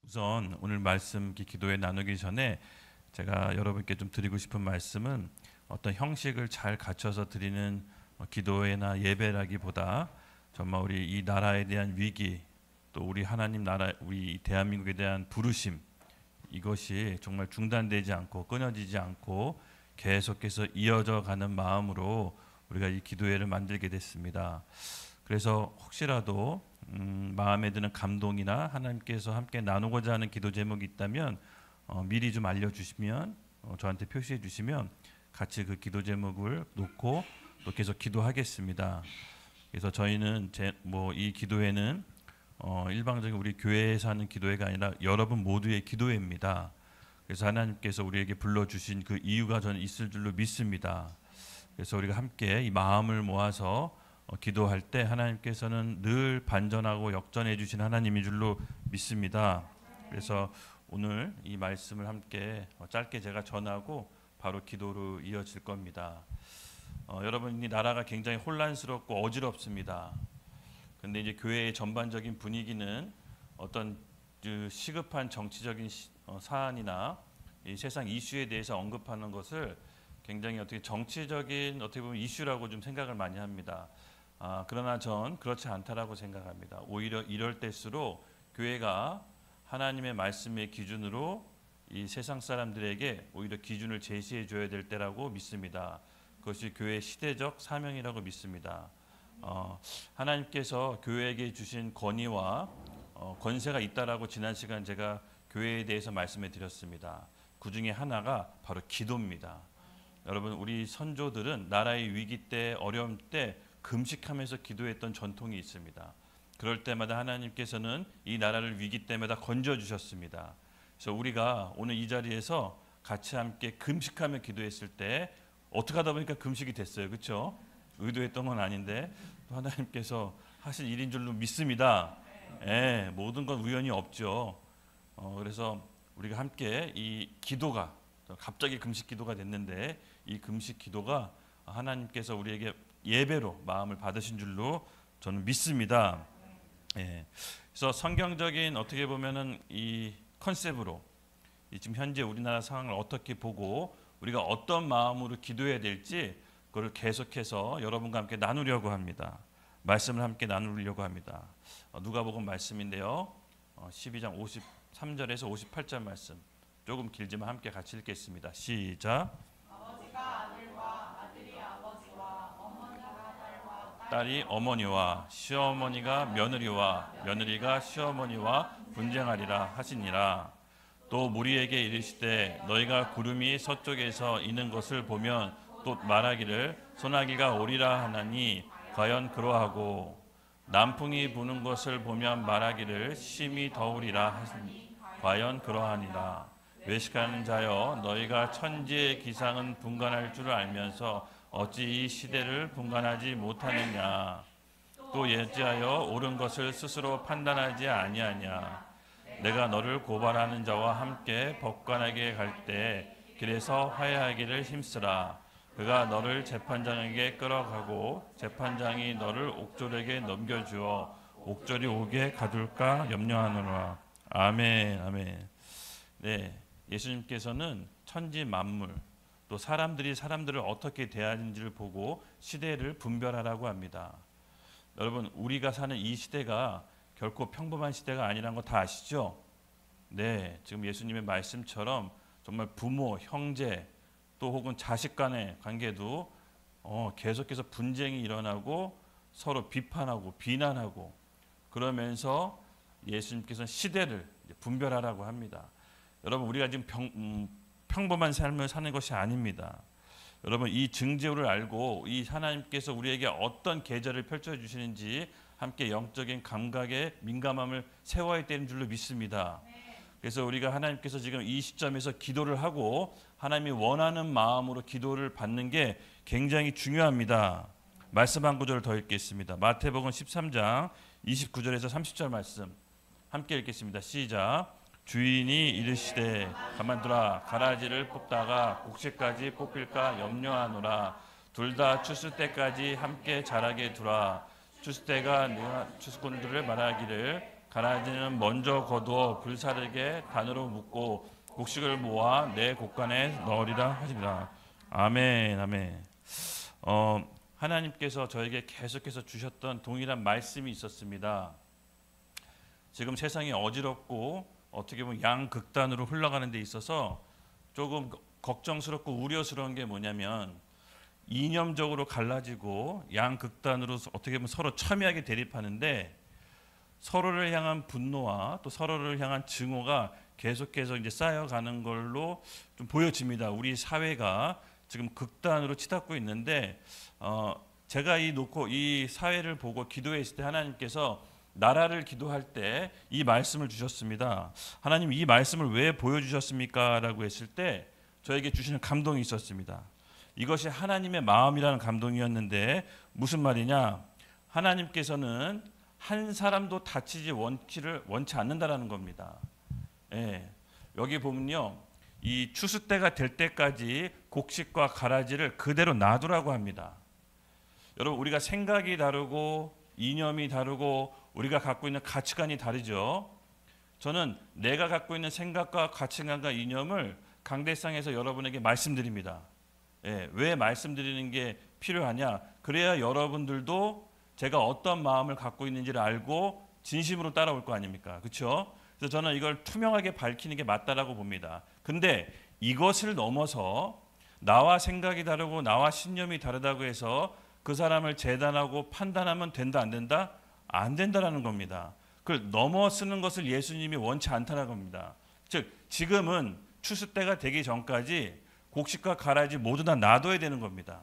우선 오늘 말씀 기도회 나누기 전에 제가 여러분께 좀 드리고 싶은 말씀은 어떤 형식을 잘 갖춰서 드리는 기도회나 예배라기보다 정말 우리 이 나라에 대한 위기, 또 우리 하나님 나라, 우리 대한민국에 대한 부르심, 이것이 정말 중단되지 않고 끊어지지 않고 계속해서 이어져 가는 마음으로 우리가 이 기도회를 만들게 됐습니다. 그래서 혹시라도 마음에 드는 감동이나 하나님께서 함께 나누고자 하는 기도 제목이 있다면 미리 좀 알려주시면 저한테 표시해 주시면 같이 그 기도 제목을 놓고 또 계속 기도하겠습니다. 그래서 저희는 이 기도회는 일방적인 우리 교회에서 하는 기도회가 아니라 여러분 모두의 기도회입니다. 그래서 하나님께서 우리에게 불러주신 그 이유가 저는 있을 줄로 믿습니다. 그래서 우리가 함께 이 마음을 모아서 기도할 때 하나님께서는 늘 반전하고 역전해 주신 하나님인 줄로 믿습니다. 그래서 오늘 이 말씀을 함께 짧게 제가 전하고 바로 기도로 이어질 겁니다. 여러분, 이 나라가 굉장히 혼란스럽고 어지럽습니다. 근데 이제 교회의 전반적인 분위기는 어떤 시급한 정치적인 사안이나 이 세상 이슈에 대해서 언급하는 것을 굉장히 어떻게 정치적인 어떻게 보면 이슈라고 좀 생각을 많이 합니다. 그러나 전 그렇지 않다라고 생각합니다. 오히려 이럴 때일수록 교회가 하나님의 말씀의 기준으로 이 세상 사람들에게 오히려 기준을 제시해 줘야 될 때라고 믿습니다. 그것이 교회의 시대적 사명이라고 믿습니다. 하나님께서 교회에게 주신 권위와 권세가 있다라고 지난 시간 제가 교회에 대해서 말씀해 드렸습니다. 그 중에 하나가 바로 기도입니다. 여러분, 우리 선조들은 나라의 위기 때, 어려움 때 금식하면서 기도했던 전통이 있습니다. 그럴 때마다 하나님께서는 이 나라를 위기 때마다 건져주셨습니다. 그래서 우리가 오늘 이 자리에서 같이 함께 금식하며 기도했을 때 어떻게 하다 보니까 금식이 됐어요. 그렇죠? 의도했던 건 아닌데 또 하나님께서 하신 일인 줄로 믿습니다. 모든 건 우연이 없죠. 그래서 우리가 함께 이 기도가 갑자기 금식 기도가 됐는데 이 금식 기도가 하나님께서 우리에게 예배로 마음을 받으신 줄로 저는 믿습니다. 그래서 성경적인 어떻게 보면은 이 컨셉으로 지금 현재 우리나라 상황을 어떻게 보고 우리가 어떤 마음으로 기도해야 될지 그걸 계속해서 여러분과 함께 나누려고 합니다. 말씀을 함께 나누려고 합니다. 누가복음 말씀인데요. 12장 53절에서 58절 말씀 조금 길지만 함께 같이 읽겠습니다. 시작. 딸이 어머니와 시어머니가 며느리와 며느리가 시어머니와 분쟁하리라 하시니라. 또 무리에게 이르시되 너희가 구름이 서쪽에서 이는 것을 보면 또 말하기를 소나기가 오리라 하나니 과연 그러하고 남풍이 부는 것을 보면 말하기를 심히 더우리라 하시니 과연 그러하니라. 외식하는 자여 너희가 천지의 기상은 분간할 줄 알면서 어찌 이 시대를 분간하지 못하느냐. 또 예지하여 옳은 것을 스스로 판단하지 아니하냐. 내가 너를 고발하는 자와 함께 법관에게 갈 때 길에서 화해하기를 힘쓰라. 그가 너를 재판장에게 끌어가고 재판장이 너를 옥졸에게 넘겨주어 옥졸이 오게 가둘까 염려하노라. 아멘. 아멘. 네, 예수님께서는 천지 만물 또 사람들이 사람들을 어떻게 대하는지를 보고 시대를 분별하라고 합니다. 여러분, 우리가 사는 이 시대가 결코 평범한 시대가 아니라는 거 다 아시죠? 네, 지금 예수님의 말씀처럼 정말 부모, 형제 또 혹은 자식 간의 관계도 계속해서 분쟁이 일어나고 서로 비판하고 비난하고 그러면서 예수님께서는 시대를 분별하라고 합니다. 여러분, 우리가 지금 평범한 삶을 사는 것이 아닙니다. 여러분, 이 증거를 알고 이 하나님께서 우리에게 어떤 계절을 펼쳐주시는지 함께 영적인 감각에 민감함을 세워야 되는 줄로 믿습니다. 그래서 우리가 하나님께서 지금 이 시점에서 기도를 하고 하나님이 원하는 마음으로 기도를 받는 게 굉장히 중요합니다. 말씀 한 구절을 더 읽겠습니다. 마태복음 13장 29절에서 30절 말씀 함께 읽겠습니다. 시작. 주인이 이르시되 가만두라. 가라지를 뽑다가 곡식까지 뽑힐까 염려하노라. 둘 다 추수 때까지 함께 자라게 두라. 추수 때가 내가 추수꾼들을 말하기를 가라지는 먼저 거두어 불사르게 단으로 묶고 곡식을 모아 내 곡간에 넣으리라 하시니라. 아멘, 아멘. 하나님께서 저에게 계속해서 주셨던 동일한 말씀이 있었습니다. 지금 세상이 어지럽고 어떻게 보면 양극단으로 흘러가는 데 있어서 조금 걱정스럽고 우려스러운 게 뭐냐면 이념적으로 갈라지고 양극단으로 어떻게 보면 서로 첨예하게 대립하는데 서로를 향한 분노와 또 서로를 향한 증오가 계속해서 이제 쌓여가는 걸로 좀 보여집니다. 우리 사회가 지금 극단으로 치닫고 있는데 제가 이 사회를 보고 기도했을 때 하나님께서 나라를 기도할 때 이 말씀을 주셨습니다. 하나님 이 말씀을 왜 보여주셨습니까? 라고 했을 때 저에게 주시는 감동이 있었습니다. 이것이 하나님의 마음이라는 감동이었는데 무슨 말이냐? 하나님께서는 한 사람도 다치지 원치 않는다라는 겁니다. 예, 여기 보면요, 이 추수 때가 될 때까지 곡식과 가라지를 그대로 놔두라고 합니다. 여러분 우리가 생각이 다르고 이념이 다르고 우리가 갖고 있는 가치관이 다르죠. 저는 내가 갖고 있는 생각과 가치관과 이념을 강대상에서 여러분에게 말씀드립니다. 예, 왜 말씀드리는 게 필요하냐? 그래야 여러분들도 제가 어떤 마음을 갖고 있는지를 알고 진심으로 따라올 거 아닙니까? 그렇죠? 그래서 저는 이걸 투명하게 밝히는 게 맞다라고 봅니다. 근데 이것을 넘어서 나와 생각이 다르고 나와 신념이 다르다고 해서 그 사람을 재단하고 판단하면 된다 안 된다? 안 된다라는 겁니다. 그걸 넘어서는 것을 예수님이 원치 않다는 겁니다. 즉 지금은 추수 때가 되기 전까지 곡식과 가라지 모두 다 놔둬야 되는 겁니다.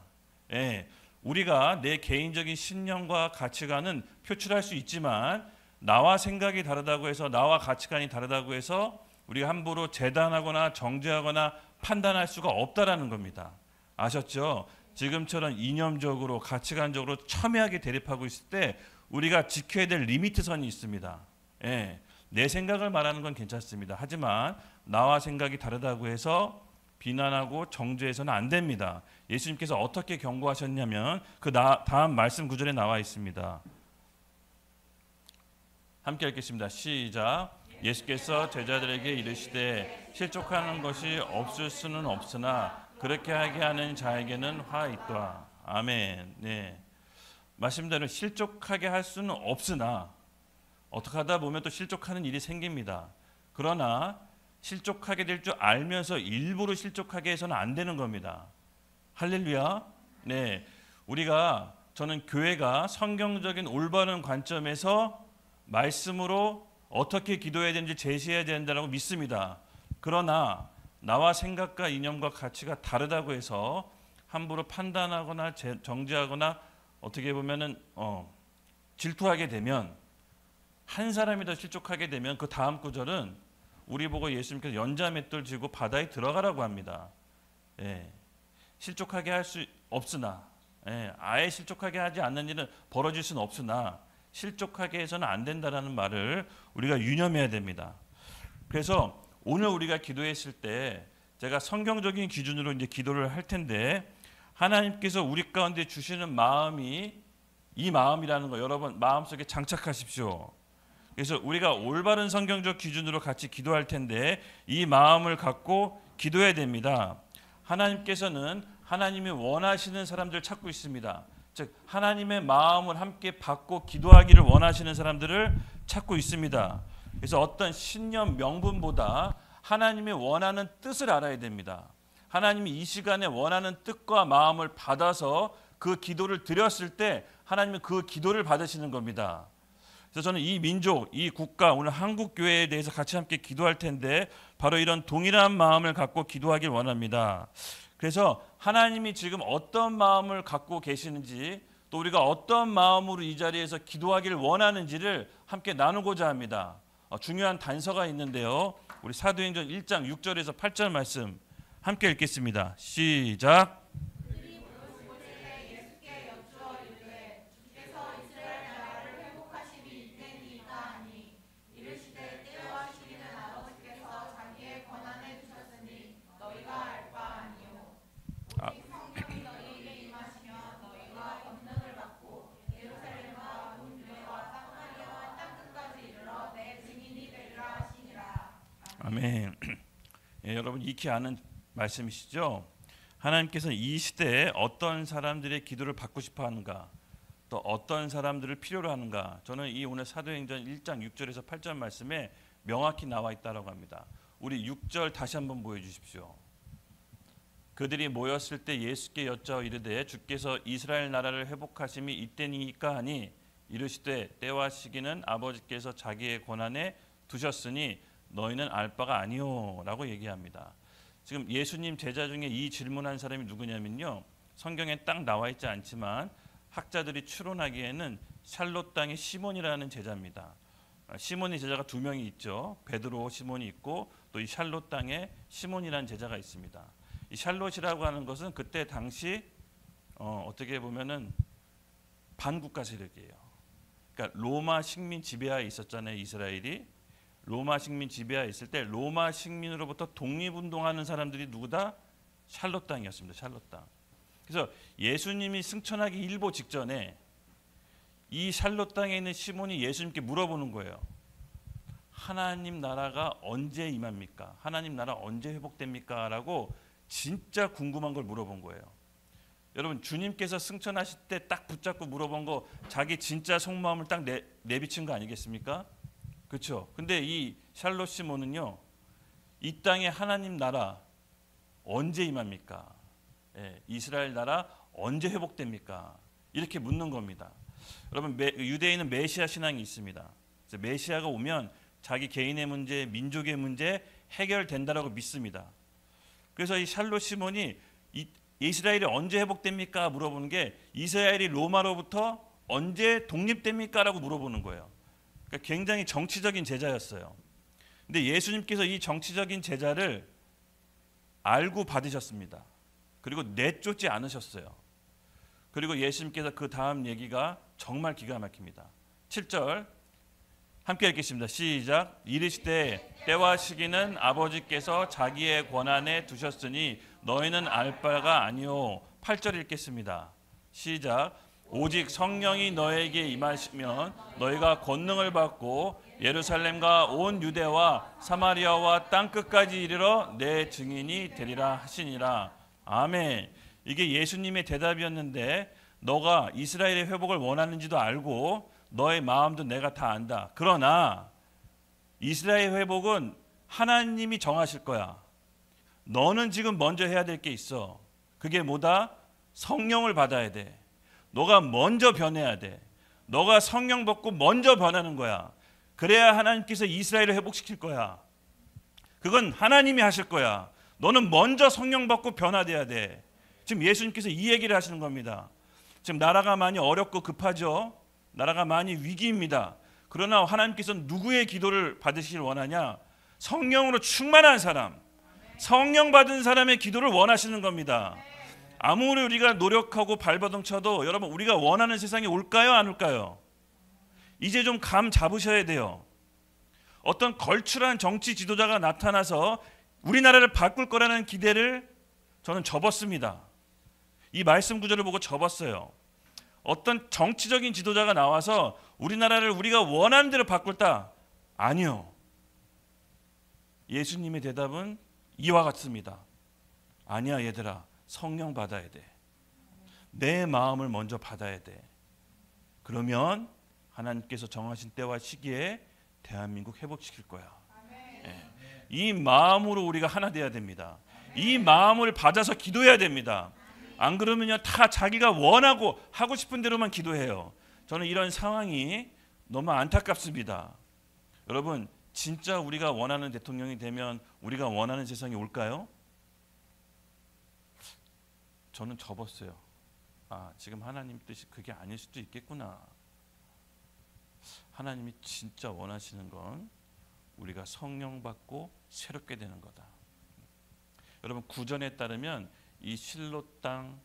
예, 우리가 내 개인적인 신념과 가치관은 표출할 수 있지만 나와 생각이 다르다고 해서 나와 가치관이 다르다고 해서 우리가 함부로 재단하거나 정죄하거나 판단할 수가 없다라는 겁니다. 아셨죠? 지금처럼 이념적으로 가치관적으로 첨예하게 대립하고 있을 때 우리가 지켜야 될 리미트 선이 있습니다. 예, 내 생각을 말하는 건 괜찮습니다. 하지만 나와 생각이 다르다고 해서 비난하고 정죄해서는 안 됩니다. 예수님께서 어떻게 경고하셨냐면 그 다음 말씀 구절에 나와 있습니다. 함께 읽겠습니다. 시작. 예수께서 제자들에게 이르시되 실족하는 것이 없을 수는 없으나 그렇게 하게 하는 자에게는 화 있도다. 아멘. 네. 말씀대로 실족하게 할 수는 없으나 어떻게 하다 보면 또 실족하는 일이 생깁니다. 그러나 실족하게 될 줄 알면서 일부러 실족하게 해서는 안 되는 겁니다. 할렐루야. 네. 저는 교회가 성경적인 올바른 관점에서 말씀으로 어떻게 기도해야 되는지 제시해야 된다고 믿습니다. 그러나 나와 생각과 이념과 가치가 다르다고 해서 함부로 판단하거나 정죄하거나 어떻게 보면은 질투하게 되면 한 사람이 더 실족하게 되면 그 다음 구절은 우리 보고 예수님께서 연자맷돌 쥐고 바다에 들어가라고 합니다. 예, 실족하게 할 수 없으나 아예 실족하게 하지 않는 일은 벌어질 수는 없으나 실족하게 해서는 안 된다라는 말을 우리가 유념해야 됩니다. 그래서 오늘 우리가 기도했을 때 제가 성경적인 기준으로 이제 기도를 할 텐데 하나님께서 우리 가운데 주시는 마음이 이 마음이라는 거 여러분 마음속에 장착하십시오. 그래서 우리가 올바른 성경적 기준으로 같이 기도할 텐데 이 마음을 갖고 기도해야 됩니다. 하나님께서는 하나님이 원하시는 사람들을 찾고 있습니다. 즉 하나님의 마음을 함께 받고 기도하기를 원하시는 사람들을 찾고 있습니다. 그래서 어떤 신념 명분보다 하나님이 원하는 뜻을 알아야 됩니다. 하나님이 이 시간에 원하는 뜻과 마음을 받아서 그 기도를 드렸을 때 하나님은 그 기도를 받으시는 겁니다. 그래서 저는 이 민족, 이 국가, 오늘 한국 교회에 대해서 같이 함께 기도할 텐데 바로 이런 동일한 마음을 갖고 기도하길 원합니다. 그래서 하나님이 지금 어떤 마음을 갖고 계시는지 또 우리가 어떤 마음으로 이 자리에서 기도하기를 원하는지를 함께 나누고자 합니다. 중요한 단서가 있는데요. 우리 사도행전 1장 6절에서 8절 말씀 함께 읽겠습니다. 시작. 아멘. 예, 여러분 익히 아는 말씀이시죠? 하나님께서 이 시대에 어떤 사람들의 기도를 받고 싶어 하는가, 또 어떤 사람들을 필요로 하는가, 저는 이 오늘 사도행전 1장 6절에서 8절 말씀에 명확히 나와 있다고 합니다. 우리 6절 다시 한번 보여주십시오. 그들이 모였을 때 예수께 여짜오 이르되 주께서 이스라엘 나라를 회복하심이 이때니까 하니 이르시되 때와 시기는 아버지께서 자기의 권한에 두셨으니 너희는 알 바가 아니오 라고 얘기합니다. 지금 예수님 제자 중에 이 질문한 사람이 누구냐면요, 성경에 딱 나와 있지 않지만 학자들이 추론하기에는 샬롯 땅의 시몬이라는 제자입니다. 시몬의 제자가 두 명이 있죠. 베드로 시몬이 있고 또 이 샬롯 땅에 시몬이라는 제자가 있습니다. 이 샬롯이라고 하는 것은 그때 당시 어떻게 보면은 반국가 세력이에요. 그러니까 로마 식민 지배하에 있었잖아요. 이스라엘이 로마 식민 지배하에 있을 때 로마 식민으로부터 독립운동하는 사람들이 누구다? 샬롯 땅이었습니다. 샬롯 땅. 그래서 예수님이 승천하기 일보 직전에 이 샬롯 땅에 있는 시몬이 예수님께 물어보는 거예요. 하나님 나라가 언제 임합니까? 하나님 나라 언제 회복됩니까? 라고 진짜 궁금한 걸 물어본 거예요. 여러분 주님께서 승천하실 때 딱 붙잡고 물어본 거 자기 진짜 속마음을 딱 내비친 거 아니겠습니까? 그렇죠. 근데 이 샬롯 시몬은요, 이 땅에 하나님 나라 언제 임합니까? 예, 이스라엘 나라 언제 회복됩니까? 이렇게 묻는 겁니다. 여러분 유대인은 메시아 신앙이 있습니다. 그래서 메시아가 오면 자기 개인의 문제, 민족의 문제 해결된다라고 믿습니다. 그래서 이 샬롯 시몬이 이스라엘이 언제 회복됩니까? 물어보는 게 이스라엘이 로마로부터 언제 독립됩니까? 라고 물어보는 거예요. 그러니까 굉장히 정치적인 제자였어요. 근데 예수님께서 이 정치적인 제자를 알고 받으셨습니다. 그리고 내쫓지 않으셨어요. 그리고 예수님께서 그 다음 얘기가 정말 기가 막힙니다. 7절 함께 읽겠습니다. 시작. 이르시되 때와 시기는 아버지께서 자기의 권한에 두셨으니 너희는 알 바가 아니오. 8절 읽겠습니다. 시작. 오직 성령이 너에게 임하시면 너희가 권능을 받고 예루살렘과 온 유대와 사마리아와 땅끝까지 이르러 내 증인이 되리라 하시니라. 아멘. 이게 예수님의 대답이었는데 너가 이스라엘의 회복을 원하는지도 알고 너의 마음도 내가 다 안다. 그러나 이스라엘 회복은 하나님이 정하실 거야. 너는 지금 먼저 해야 될 게 있어. 그게 뭐다? 성령을 받아야 돼. 너가 먼저 변해야 돼. 너가 성령 받고 먼저 변하는 거야. 그래야 하나님께서 이스라엘을 회복시킬 거야. 그건 하나님이 하실 거야. 너는 먼저 성령 받고 변화돼야 돼. 지금 예수님께서 이 얘기를 하시는 겁니다. 지금 나라가 많이 어렵고 급하죠. 나라가 많이 위기입니다. 그러나 하나님께서는 누구의 기도를 받으시길 원하냐? 성령으로 충만한 사람, 성령 받은 사람의 기도를 원하시는 겁니다. 아무리 우리가 노력하고 발버둥 쳐도 여러분 우리가 원하는 세상이 올까요? 안 올까요? 이제 좀 감 잡으셔야 돼요. 어떤 걸출한 정치 지도자가 나타나서 우리나라를 바꿀 거라는 기대를 저는 접었습니다. 이 말씀 구절을 보고 접었어요. 어떤 정치적인 지도자가 나와서 우리나라를 우리가 원하는 대로 바꿀다? 아니요. 예수님의 대답은 이와 같습니다. 아니야 얘들아, 성령 받아야 돼. 내 마음을 먼저 받아야 돼. 그러면 하나님께서 정하신 때와 시기에 대한민국 회복시킬 거야. 예. 이 마음으로 우리가 하나 돼야 됩니다. 이 마음을 받아서 기도해야 됩니다. 안 그러면요 다 자기가 원하고 하고 싶은 대로만 기도해요. 저는 이런 상황이 너무 안타깝습니다. 여러분 진짜 우리가 원하는 대통령이 되면 우리가 원하는 세상이 올까요? 저는 접었어요. 아, 지금 하나님 뜻이 그게 아닐 수도 있겠구나. 하나님이 진짜 원하시는 건 우리가 성령 받고 새롭게 되는 거다. 여러분 구전에 따르면 이 샬롯 땅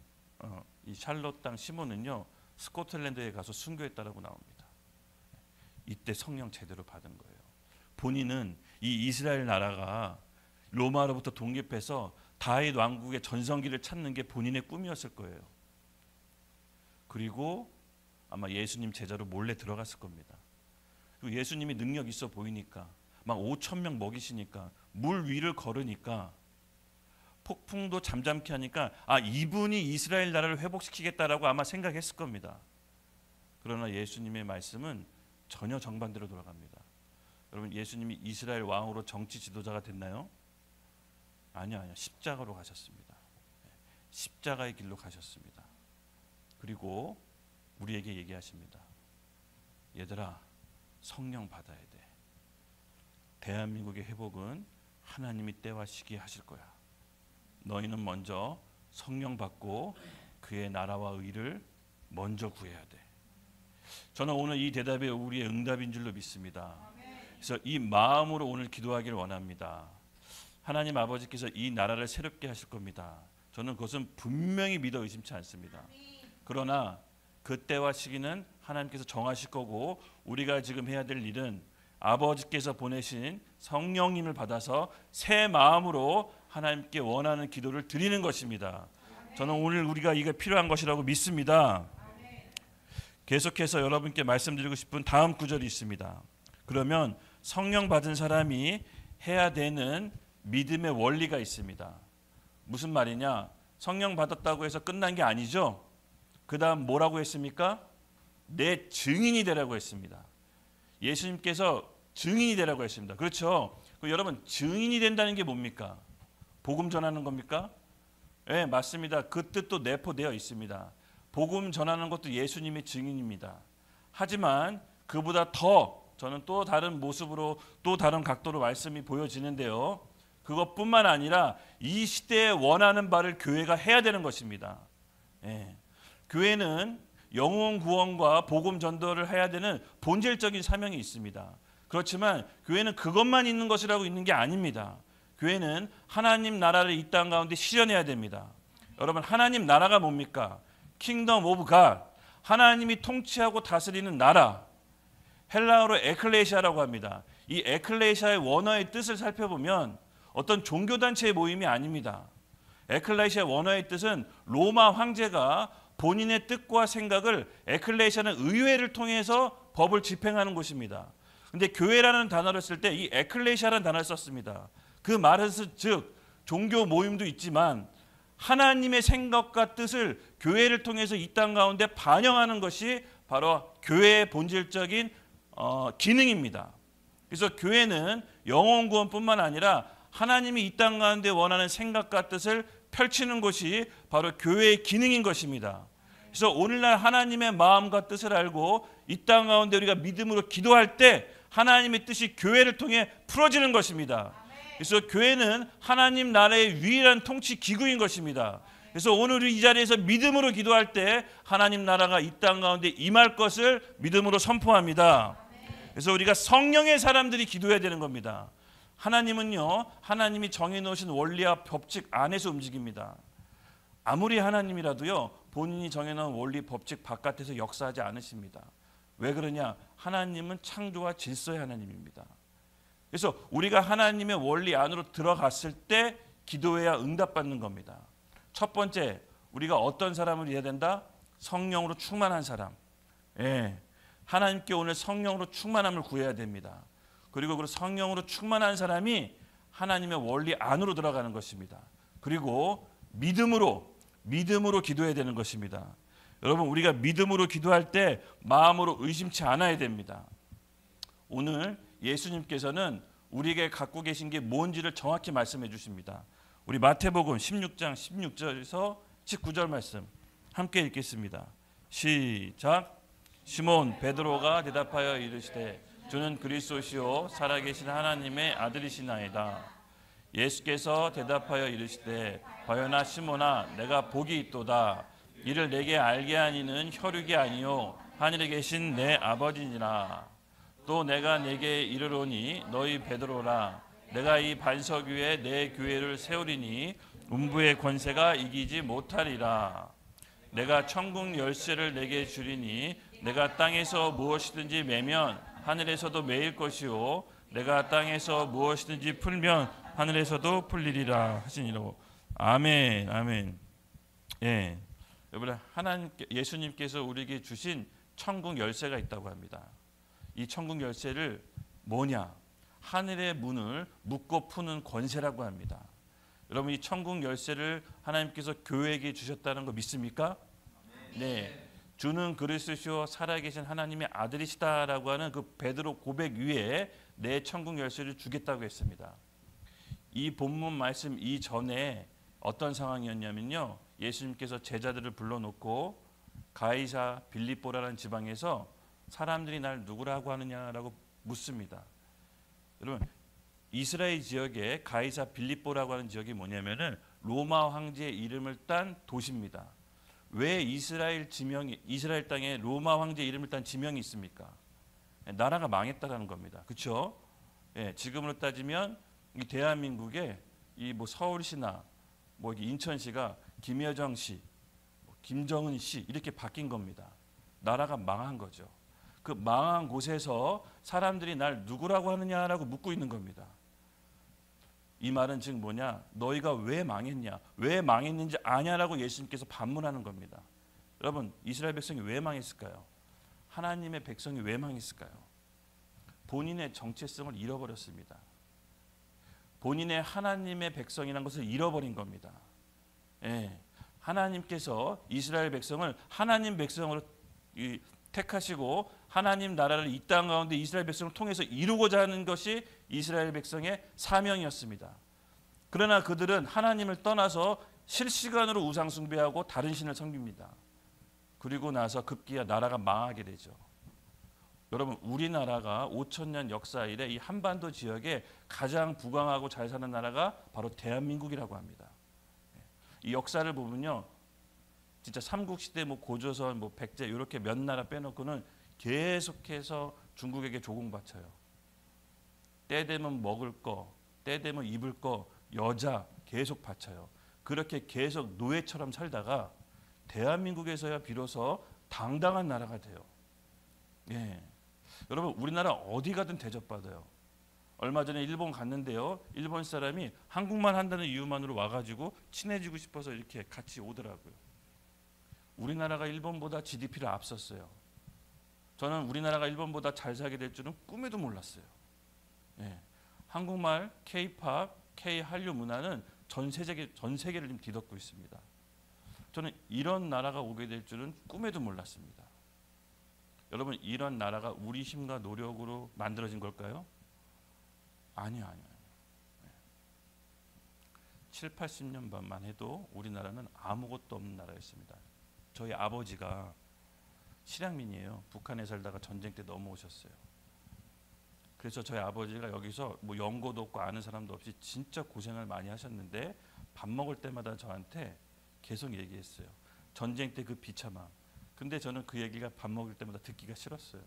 시몬은요 스코틀랜드에 가서 순교했다라고 나옵니다. 이때 성령 제대로 받은 거예요. 본인은 이 이스라엘 나라가 로마로부터 독립해서 다윗 왕국의 전성기를 찾는 게 본인의 꿈이었을 거예요. 그리고 아마 예수님 제자로 몰래 들어갔을 겁니다. 그리고 예수님이 능력 있어 보이니까 막 5천 명 먹이시니까 물 위를 걸으니까 폭풍도 잠잠케 하니까 이분이 이스라엘 나라를 회복시키겠다라고 아마 생각했을 겁니다. 그러나 예수님의 말씀은 전혀 정반대로 돌아갑니다. 여러분, 예수님이 이스라엘 왕으로 정치 지도자가 됐나요? 아니요. 십자가로 가셨습니다. 십자가의 길로 가셨습니다. 그리고 우리에게 얘기하십니다. 얘들아, 성령 받아야 돼. 대한민국의 회복은 하나님이 때와 시기에 하실 거야. 너희는 먼저 성령 받고 그의 나라와 의를 먼저 구해야 돼. 저는 오늘 이 대답이 우리의 응답인 줄로 믿습니다. 그래서 이 마음으로 오늘 기도하기를 원합니다. 하나님 아버지께서 이 나라를 새롭게 하실 겁니다. 저는 그것은 분명히 믿어 의심치 않습니다. 그러나 그때와 시기는 하나님께서 정하실 거고, 우리가 지금 해야 될 일은 아버지께서 보내신 성령님을 받아서 새 마음으로 하나님께 원하는 기도를 드리는 것입니다. 저는 오늘 우리가 이게 필요한 것이라고 믿습니다. 계속해서 여러분께 말씀드리고 싶은 다음 구절이 있습니다. 그러면 성령 받은 사람이 해야 되는 믿음의 원리가 있습니다. 무슨 말이냐? 성령 받았다고 해서 끝난 게 아니죠. 그 다음 뭐라고 했습니까? 내 증인이 되라고 했습니다. 예수님께서 증인이 되라고 했습니다. 그렇죠? 여러분, 증인이 된다는 게 뭡니까? 복음 전하는 겁니까? 네, 맞습니다. 그 뜻도 내포되어 있습니다. 복음 전하는 것도 예수님의 증인입니다. 하지만 그보다 더 저는 또 다른 모습으로, 또 다른 각도로 말씀이 보여지는데요. 그것뿐만 아니라 이 시대에 원하는 바를 교회가 해야 되는 것입니다. 예. 교회는 영혼 구원과 복음 전도를 해야 되는 본질적인 사명이 있습니다. 그렇지만 교회는 그것만 있는 것이라고 있는 게 아닙니다. 교회는 하나님 나라를 이 땅 가운데 실현해야 됩니다. 여러분, 하나님 나라가 뭡니까? 킹덤 오브 갓, 하나님이 통치하고 다스리는 나라, 헬라어로 에클레시아라고 합니다. 이 에클레시아의 원어의 뜻을 살펴보면 어떤 종교단체의 모임이 아닙니다. 에클레시아 원어의 뜻은 로마 황제가 본인의 뜻과 생각을, 에클레시아는 의회를 통해서 법을 집행하는 곳입니다. 그런데 교회라는 단어를 쓸 때 이 에클레시아라는 단어를 썼습니다. 그 말은 즉 종교 모임도 있지만 하나님의 생각과 뜻을 교회를 통해서 이 땅 가운데 반영하는 것이 바로 교회의 본질적인 기능입니다. 그래서 교회는 영혼 구원뿐만 아니라 하나님이 이 땅 가운데 원하는 생각과 뜻을 펼치는 것이 바로 교회의 기능인 것입니다. 그래서 오늘날 하나님의 마음과 뜻을 알고 이 땅 가운데 우리가 믿음으로 기도할 때 하나님의 뜻이 교회를 통해 풀어지는 것입니다. 그래서 교회는 하나님 나라의 유일한 통치 기구인 것입니다. 그래서 오늘 이 자리에서 믿음으로 기도할 때 하나님 나라가 이 땅 가운데 임할 것을 믿음으로 선포합니다. 그래서 우리가 성령의 사람들이 기도해야 되는 겁니다. 하나님은요, 하나님이 정해놓으신 원리와 법칙 안에서 움직입니다. 아무리 하나님이라도요, 본인이 정해놓은 원리 법칙 바깥에서 역사하지 않으십니다. 왜 그러냐? 하나님은 창조와 질서의 하나님입니다. 그래서 우리가 하나님의 원리 안으로 들어갔을 때 기도해야 응답받는 겁니다. 첫 번째, 우리가 어떤 사람을 해야 된다? 성령으로 충만한 사람. 예, 하나님께 오늘 성령으로 충만함을 구해야 됩니다. 그리고 그 성령으로 충만한 사람이 하나님의 원리 안으로 들어가는 것입니다. 그리고 믿음으로 기도해야 되는 것입니다. 여러분, 우리가 믿음으로 기도할 때 마음으로 의심치 않아야 됩니다. 오늘 예수님께서는 우리에게 갖고 계신 게 뭔지를 정확히 말씀해 주십니다. 우리 마태복음 16장 16절에서 19절 말씀 함께 읽겠습니다. 시작. 시몬 베드로가 대답하여 이르시되 주는 그리스도시요 살아계신 하나님의 아들이시나이다. 예수께서 대답하여 이르시되 과연아 시몬아, 내가 복이 있도다. 이를 내게 알게 하니는 혈육이 아니요 하늘에 계신 내 아버지니라. 또 내가 내게 이르노니 너희 베드로라. 내가 이 반석 위에 내 교회를 세우리니 음부의 권세가 이기지 못하리라. 내가 천국 열쇠를 내게 주리니 내가 땅에서 무엇이든지 매면 하늘에서도 매일 것이요 내가 땅에서 무엇이든지 풀면 하늘에서도 풀리리라 하시니라. 아멘, 아멘. 예, 여러분, 예수님께서 우리에게 주신 천국 열쇠가 있다고 합니다. 이 천국 열쇠를 뭐냐? 하늘의 문을 묶고 푸는 권세라고 합니다. 여러분, 이 천국 열쇠를 하나님께서 교회에게 주셨다는 거 믿습니까? 네. 주는 그리스도시요 살아계신 하나님의 아들이시다라고 하는 그 베드로 고백 위에 내 천국 열쇠를 주겠다고 했습니다. 이 본문 말씀 이전에 어떤 상황이었냐면요. 예수님께서 제자들을 불러놓고 가이사 빌립보라는 지방에서 사람들이 날 누구라고 하느냐라고 묻습니다. 여러분, 이스라엘 지역에 가이사 빌립보라고 하는 지역이 뭐냐면은 로마 황제의 이름을 딴 도시입니다. 왜 이스라엘 땅에 로마 황제 이름을 딴 지명이 있습니까? 나라가 망했다라는 겁니다. 그렇죠? 예, 지금으로 따지면 이 대한민국의 이 뭐 서울시나 뭐 인천시가 김여정시, 김정은시 이렇게 바뀐 겁니다. 나라가 망한 거죠. 그 망한 곳에서 사람들이 날 누구라고 하느냐라고 묻고 있는 겁니다. 이 말은 즉 뭐냐? 너희가 왜 망했냐? 왜 망했는지 아냐라고 예수님께서 반문하는 겁니다. 여러분, 이스라엘 백성이 왜 망했을까요? 하나님의 백성이 왜 망했을까요? 본인의 정체성을 잃어버렸습니다. 본인의 하나님의 백성이라는 것을 잃어버린 겁니다. 예, 하나님께서 이스라엘 백성을 하나님 백성으로 택하시고 하나님 나라를 이 땅 가운데 이스라엘 백성을 통해서 이루고자 하는 것이 이스라엘 백성의 사명이었습니다. 그러나 그들은 하나님을 떠나서 실시간으로 우상 숭배하고 다른 신을 섬깁니다. 그리고 나서 급기야 나라가 망하게 되죠. 여러분, 우리나라가 5,000년 역사 이래 이 한반도 지역에 가장 부강하고 잘 사는 나라가 바로 대한민국이라고 합니다. 이 역사를 보면요, 진짜 삼국시대 뭐 고조선 뭐 백제 이렇게 몇 나라 빼놓고는 계속해서 중국에게 조공바쳐요. 때 되면 먹을 거, 때 되면 입을 거, 여자 계속 바쳐요. 그렇게 계속 노예처럼 살다가 대한민국에서야 비로소 당당한 나라가 돼요. 예. 여러분, 우리나라 어디 가든 대접받아요. 얼마 전에 일본 갔는데요, 일본 사람이 한국말 한다는 이유만으로 와가지고 친해지고 싶어서 이렇게 같이 오더라고요. 우리나라가 일본보다 GDP를 앞섰어요. 저는 우리나라가 일본보다 잘 살게 될 줄은 꿈에도 몰랐어요. 예. 한국말, K-팝, K-한류 문화는 전 세계를 지금 뒤덮고 있습니다. 저는 이런 나라가 오게 될 줄은 꿈에도 몰랐습니다. 여러분, 이런 나라가 우리 힘과 노력으로 만들어진 걸까요? 아니요. 7, 80년만 해도 우리나라는 아무것도 없는 나라였습니다. 저희 아버지가 실향민이에요. 북한에 살다가 전쟁 때 넘어오셨어요. 그래서 저희 아버지가 여기서 뭐 연고도 없고 아는 사람도 없이 진짜 고생을 많이 하셨는데 밥 먹을 때마다 저한테 계속 얘기했어요. 전쟁 때 그 비참함. 근데 저는 그 얘기가 밥 먹을 때마다 듣기가 싫었어요.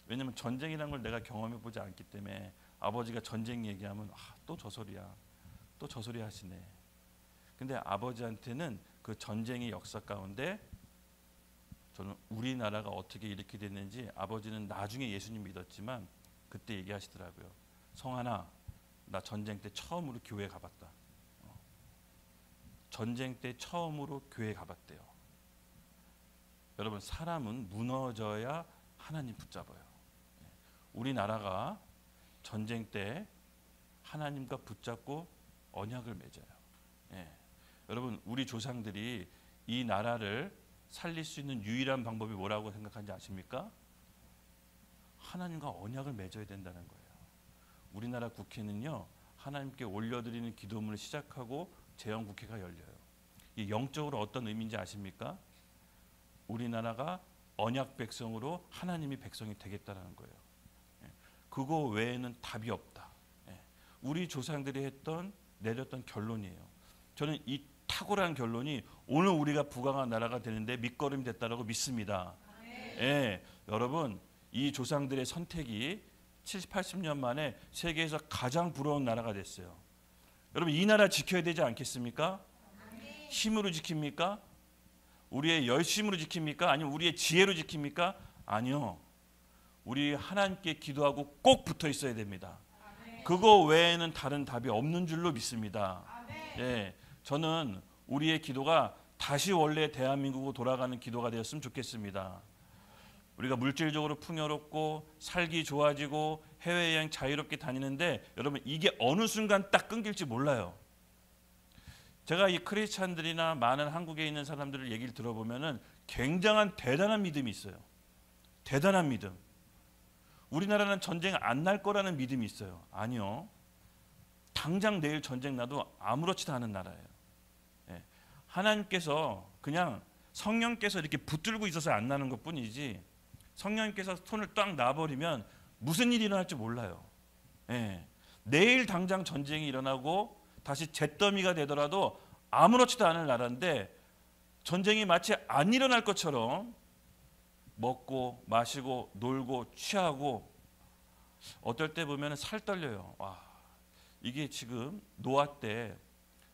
왜냐하면 전쟁이라는 걸 내가 경험해보지 않기 때문에 아버지가 전쟁 얘기하면 또 저 소리야. 또 저 소리 하시네. 근데 아버지한테는 그 전쟁의 역사 가운데 저는 우리나라가 어떻게 이렇게 됐는지, 아버지는 나중에 예수님 믿었지만 그때 얘기하시더라고요. 성환아, 나 전쟁 때 처음으로 교회 가봤다. 전쟁 때 처음으로 교회 가봤대요. 여러분, 사람은 무너져야 하나님 붙잡아요. 우리나라가 전쟁 때 하나님과 붙잡고 언약을 맺어요. 예. 여러분, 우리 조상들이 이 나라를 살릴 수 있는 유일한 방법이 뭐라고 생각하는지 아십니까? 하나님과 언약을 맺어야 된다는 거예요. 우리나라 국회는요, 하나님께 올려드리는 기도문을 시작하고 재헌국회가 열려요. 이 영적으로 어떤 의미인지 아십니까? 우리나라가 언약 백성으로 하나님이 백성이 되겠다는 거예요. 그거 외에는 답이 없다. 우리 조상들이 내렸던 결론이에요. 저는 이 탁월한 결론이 오늘 우리가 부강한 나라가 되는데 밑거름이 됐다고 믿습니다. 예, 여러분, 이 조상들의 선택이 70, 80년 만에 세계에서 가장 부러운 나라가 됐어요. 여러분, 이 나라 지켜야 되지 않겠습니까? 힘으로 지킵니까? 우리의 열심으로 지킵니까? 아니면 우리의 지혜로 지킵니까? 아니요. 우리 하나님께 기도하고 꼭 붙어 있어야 됩니다. 그거 외에는 다른 답이 없는 줄로 믿습니다. 예, 저는 우리의 기도가 다시 원래 대한민국으로 돌아가는 기도가 되었으면 좋겠습니다. 우리가 물질적으로 풍요롭고 살기 좋아지고 해외여행 자유롭게 다니는데 여러분 이게 어느 순간 딱 끊길지 몰라요. 제가 이 크리스찬들이나 많은 한국에 있는 사람들을 얘기를 들어보면은 굉장한 대단한 믿음이 있어요. 대단한 믿음. 우리나라는 전쟁 안 날 거라는 믿음이 있어요. 아니요. 당장 내일 전쟁 나도 아무렇지도 않은 나라예요. 예. 하나님께서 그냥 성령께서 이렇게 붙들고 있어서 안 나는 것뿐이지 성령님께서 손을 딱 놔버리면 무슨 일이 일어날지 몰라요. 예. 내일 당장 전쟁이 일어나고 다시 잿더미가 되더라도 아무렇지도 않은 나라인데 전쟁이 마치 안 일어날 것처럼 먹고 마시고 놀고 취하고 어떨 때 보면 살 떨려요. 와, 이게 지금 노아 때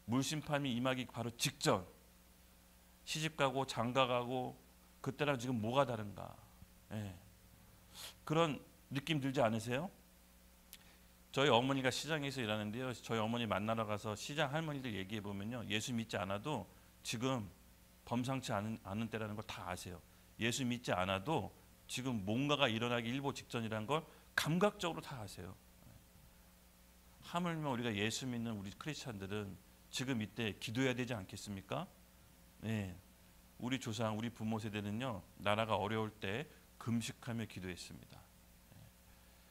물심판이 임하기 바로 직전 시집가고 장가가고 그때랑 지금 뭐가 다른가. 예. 그런 느낌 들지 않으세요? 저희 어머니가 시장에서 일하는데요. 저희 어머니 만나러 가서 시장 할머니들 얘기해 보면요. 예수 믿지 않아도 지금 범상치 않은 때라는 걸 다 아세요. 예수 믿지 않아도 지금 뭔가가 일어나기 일보 직전이라는 걸 감각적으로 다 아세요. 하물며 우리가 예수 믿는 우리 크리스찬들은 지금 이때 기도해야 되지 않겠습니까? 네. 우리 조상, 우리 부모 세대는요. 나라가 어려울 때 금식하며 기도했습니다.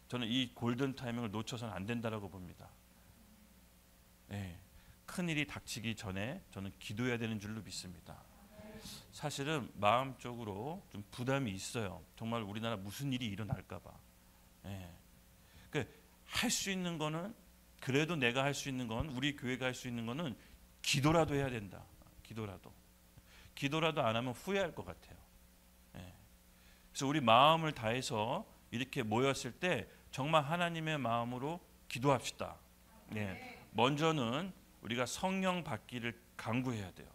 저는 이 골든 타이밍을 놓쳐서는 안 된다라고 봅니다. 네. 큰 일이 닥치기 전에 저는 기도해야 되는 줄로 믿습니다. 사실은 마음적으로 좀 부담이 있어요. 정말 우리나라 무슨 일이 일어날까 봐. 네. 그러니까 할 수 있는 거는 그래도 내가 할 수 있는 건 우리 교회가 할 수 있는 거는 기도라도 해야 된다. 기도라도 안 하면 후회할 것 같아요. 네. 그래서 우리 마음을 다해서 이렇게 모였을 때 정말 하나님의 마음으로 기도합시다. 네. 먼저는 우리가 성령 받기를 간구해야 돼요.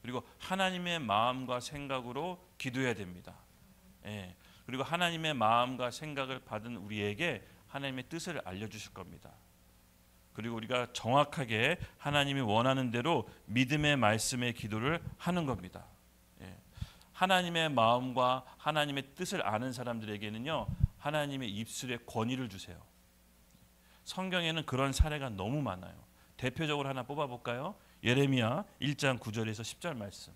그리고 하나님의 마음과 생각으로 기도해야 됩니다. 네. 그리고 하나님의 마음과 생각을 받은 우리에게 하나님의 뜻을 알려주실 겁니다. 그리고 우리가 정확하게 하나님이 원하는 대로 믿음의 말씀의 기도를 하는 겁니다. 예. 하나님의 마음과 하나님의 뜻을 아는 사람들에게는요. 하나님의 입술에 권위를 주세요. 성경에는 그런 사례가 너무 많아요. 대표적으로 하나 뽑아볼까요? 예레미야 1장 9절에서 10절 말씀.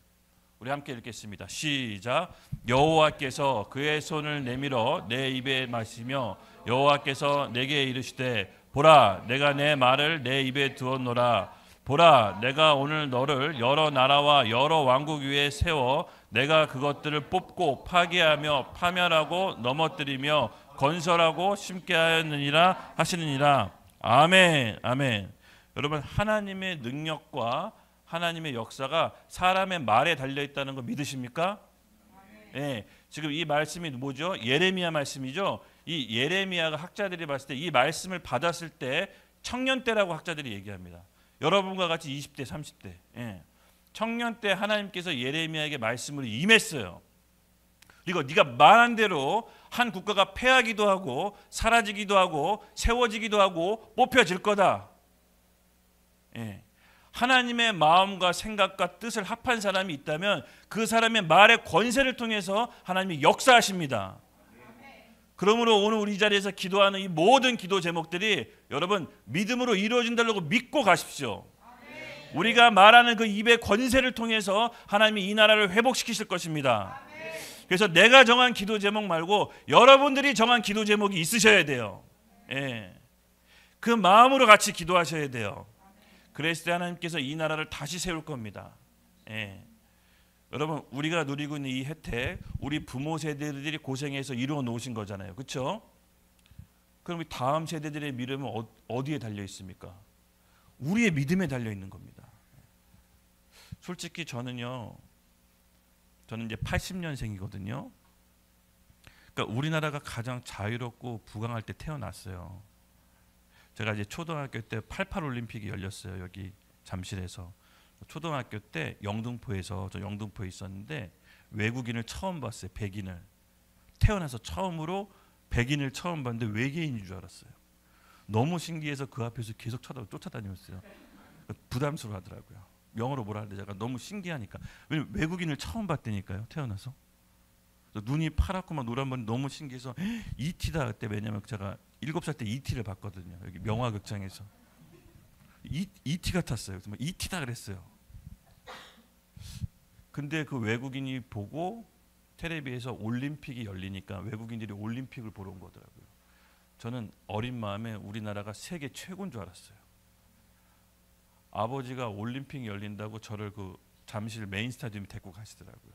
우리 함께 읽겠습니다. 시작. 여호와께서 그의 손을 내밀어 내 입에 마시며 여호와께서 내게 이르시되 보라 내가 내 말을 내 입에 두었노라. 보라 내가 오늘 너를 여러 나라와 여러 왕국 위에 세워 내가 그것들을 뽑고 파괴하며 파멸하고 넘어뜨리며 건설하고 심게 하였느니라 하시느니라. 아멘. 아멘. 여러분 하나님의 능력과 하나님의 역사가 사람의 말에 달려있다는 거 믿으십니까? 네, 지금 이 말씀이 뭐죠? 예레미야 말씀이죠. 이 예레미야가 학자들이 봤을 때 이 말씀을 받았을 때 청년 때라고 학자들이 얘기합니다. 여러분과 같이 20대 30대 청년 때 하나님께서 예레미야에게 말씀을 임했어요. 그리고 네가 말한 대로 한 국가가 패하기도 하고 사라지기도 하고 세워지기도 하고 뽑혀질 거다. 하나님의 마음과 생각과 뜻을 합한 사람이 있다면 그 사람의 말의 권세를 통해서 하나님이 역사하십니다. 그러므로 오늘 우리 자리에서 기도하는 이 모든 기도 제목들이 여러분 믿음으로 이루어진다고 믿고 가십시오. 우리가 말하는 그 입의 권세를 통해서 하나님이 이 나라를 회복시키실 것입니다. 그래서 내가 정한 기도 제목 말고 여러분들이 정한 기도 제목이 있으셔야 돼요. 그 마음으로 같이 기도하셔야 돼요. 그랬을 때 하나님께서 이 나라를 다시 세울 겁니다. 여러분 우리가 누리고 있는 이 혜택 우리 부모 세대들이 고생해서 이루어 놓으신 거잖아요. 그렇죠? 그럼 우리 다음 세대들의 믿음은 어디에 달려 있습니까? 우리의 믿음에 달려 있는 겁니다. 솔직히 저는 이제 80년생이거든요. 그러니까 우리나라가 가장 자유롭고 부강할 때 태어났어요. 제가 이제 초등학교 때 88 올림픽이 열렸어요. 여기 잠실에서. 초등학교 때 영등포에서 저 영등포에 있었는데 외국인을 처음 봤어요. 백인을. 태어나서 처음으로 백인을 처음 봤는데 외계인인 줄 알았어요. 너무 신기해서 그 앞에서 계속 쫓아다녔어요. 부담스러워 하더라고요. 영어로 뭐라 하는데 제가 너무 신기하니까. 왜냐면 외국인을 처음 봤다니까요. 태어나서. 눈이 파랗고 막 노란 머리 너무 신기해서 이티다 그때. 왜냐면 제가 7살 때 E.T.를 봤거든요. 여기 명화극장에서. E.T. 같았어요. 정말 E.T.다 그랬어요. 근데 그 외국인이 보고 텔레비에서 올림픽이 열리니까 외국인들이 올림픽을 보러 온 거더라고요. 저는 어린 마음에 우리나라가 세계 최고인 줄 알았어요. 아버지가 올림픽 열린다고 저를 그 잠실 메인 스타디움에 데리고 가시더라고요.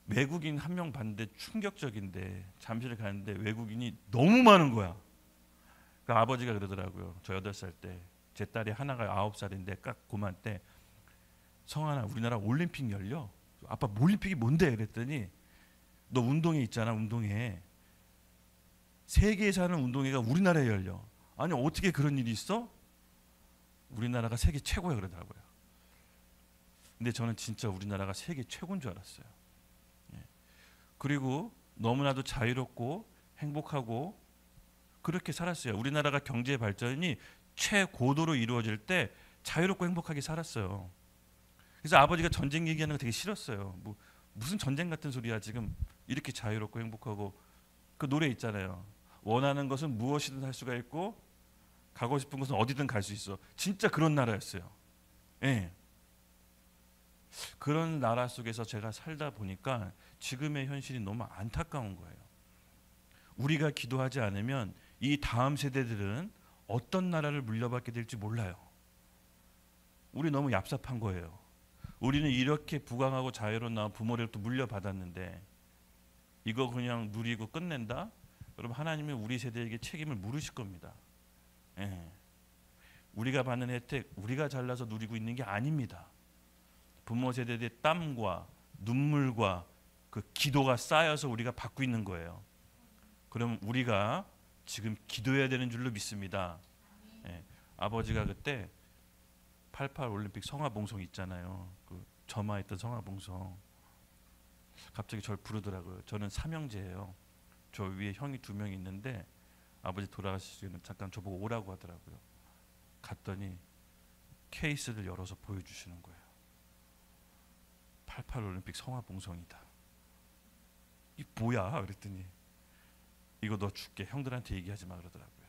외국인 한 명 봤는데 충격적인데 잠실을 가는데 외국인이 너무 많은 거야. 그 아버지가 그러더라고요. 저 8살 때 제 딸이 하나가 9살인데 딱 고만 때 성환아 우리나라 올림픽 열려. 아빠 올림픽이 뭔데? 그랬더니 너 운동회 있잖아. 운동회. 세계에서 하는 운동회가 우리나라에 열려. 아니 어떻게 그런 일이 있어? 우리나라가 세계 최고야 그러더라고요. 근데 저는 진짜 우리나라가 세계 최고인 줄 알았어요. 그리고 너무나도 자유롭고 행복하고 그렇게 살았어요. 우리나라가 경제 발전이 최고도로 이루어질 때 자유롭고 행복하게 살았어요. 그래서 아버지가 전쟁 얘기하는 거 되게 싫었어요. 무슨 전쟁 같은 소리야. 지금 이렇게 자유롭고 행복하고. 그 노래 있잖아요. 원하는 것은 무엇이든 할 수가 있고 가고 싶은 곳은 어디든 갈 수 있어. 진짜 그런 나라였어요. 예. 그런 나라 속에서 제가 살다 보니까 지금의 현실이 너무 안타까운 거예요. 우리가 기도하지 않으면 이 다음 세대들은 어떤 나라를 물려받게 될지 몰라요. 우리 너무 얍삽한 거예요. 우리는 이렇게 부강하고 자유로운 나라 부모로부터 물려받았는데 이거 그냥 누리고 끝낸다? 여러분 하나님이 우리 세대에게 책임을 물으실 겁니다. 예. 우리가 받는 혜택 우리가 잘나서 누리고 있는 게 아닙니다. 부모 세대의 땀과 눈물과 그 기도가 쌓여서 우리가 받고 있는 거예요. 그럼 우리가 지금 기도해야 되는 줄로 믿습니다. 예. 아버지가 그때 88 올림픽 성화봉송 있잖아요. 그 점화했던 성화봉송. 갑자기 저를 부르더라고요. 저는 삼형제예요. 저 위에 형이 2명 있는데 아버지 돌아가시기는 잠깐 저보고 오라고 하더라고요. 갔더니 케이스를 열어서 보여주시는 거예요. 88 올림픽 성화봉송이다. 이 뭐야? 그랬더니 이거 너 줄게. 형들한테 얘기하지 마 그러더라고요.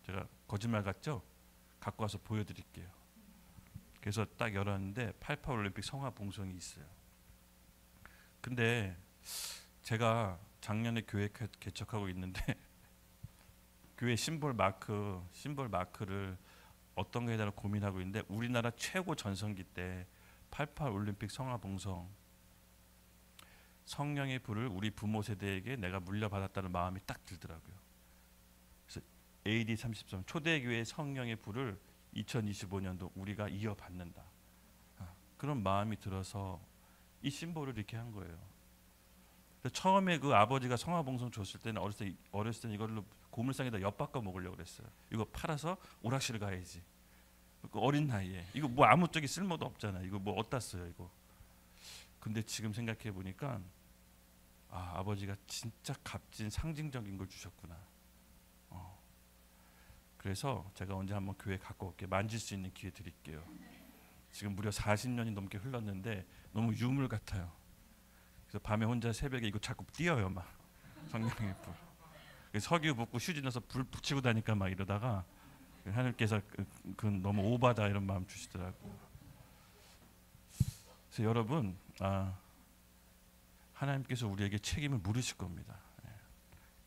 제가 거짓말 같죠? 갖고 와서 보여드릴게요. 그래서 딱 열었는데 88 올림픽 성화봉송이 있어요. 근데 제가 작년에 교회 개척하고 있는데 교회 심볼 마크를 어떤 거에 대한 고민하고 있는데 우리나라 최고 전성기 때 88 올림픽 성화봉송 성령의 불을 우리 부모 세대에게 내가 물려받았다는 마음이 딱 들더라고요. 그래서 AD 33 초대교회 성령의 불을 2025년도 우리가 이어받는다. 그런 마음이 들어서 이 심볼을 이렇게 한 거예요. 처음에 그 아버지가 성화봉송 줬을 때는 어렸을 때는 이걸로 고물상에다 엿 바꿔 먹으려고 그랬어요. 이거 팔아서 오락실 가야지. 그 어린 나이에 이거 뭐 아무 쪽에 쓸모도 없잖아. 이거 뭐 어디다 써요 이거. 근데 지금 생각해 보니까 아버지가 진짜 값진 상징적인 걸 주셨구나. 그래서 제가 언제 한번 교회 갖고 올게 만질 수 있는 기회 드릴게요. 지금 무려 40년이 넘게 흘렀는데 너무 유물 같아요. 그래서 밤에 혼자 새벽에 이거 자꾸 띄어요 막 성령의 불. 석유 붓고 휴지 넣어서 불 붙이고 다니까 막 이러다가 하나님께서 그건 너무 오바다 이런 마음 주시더라고요. 그래서 여러분 하나님께서 우리에게 책임을 물으실 겁니다.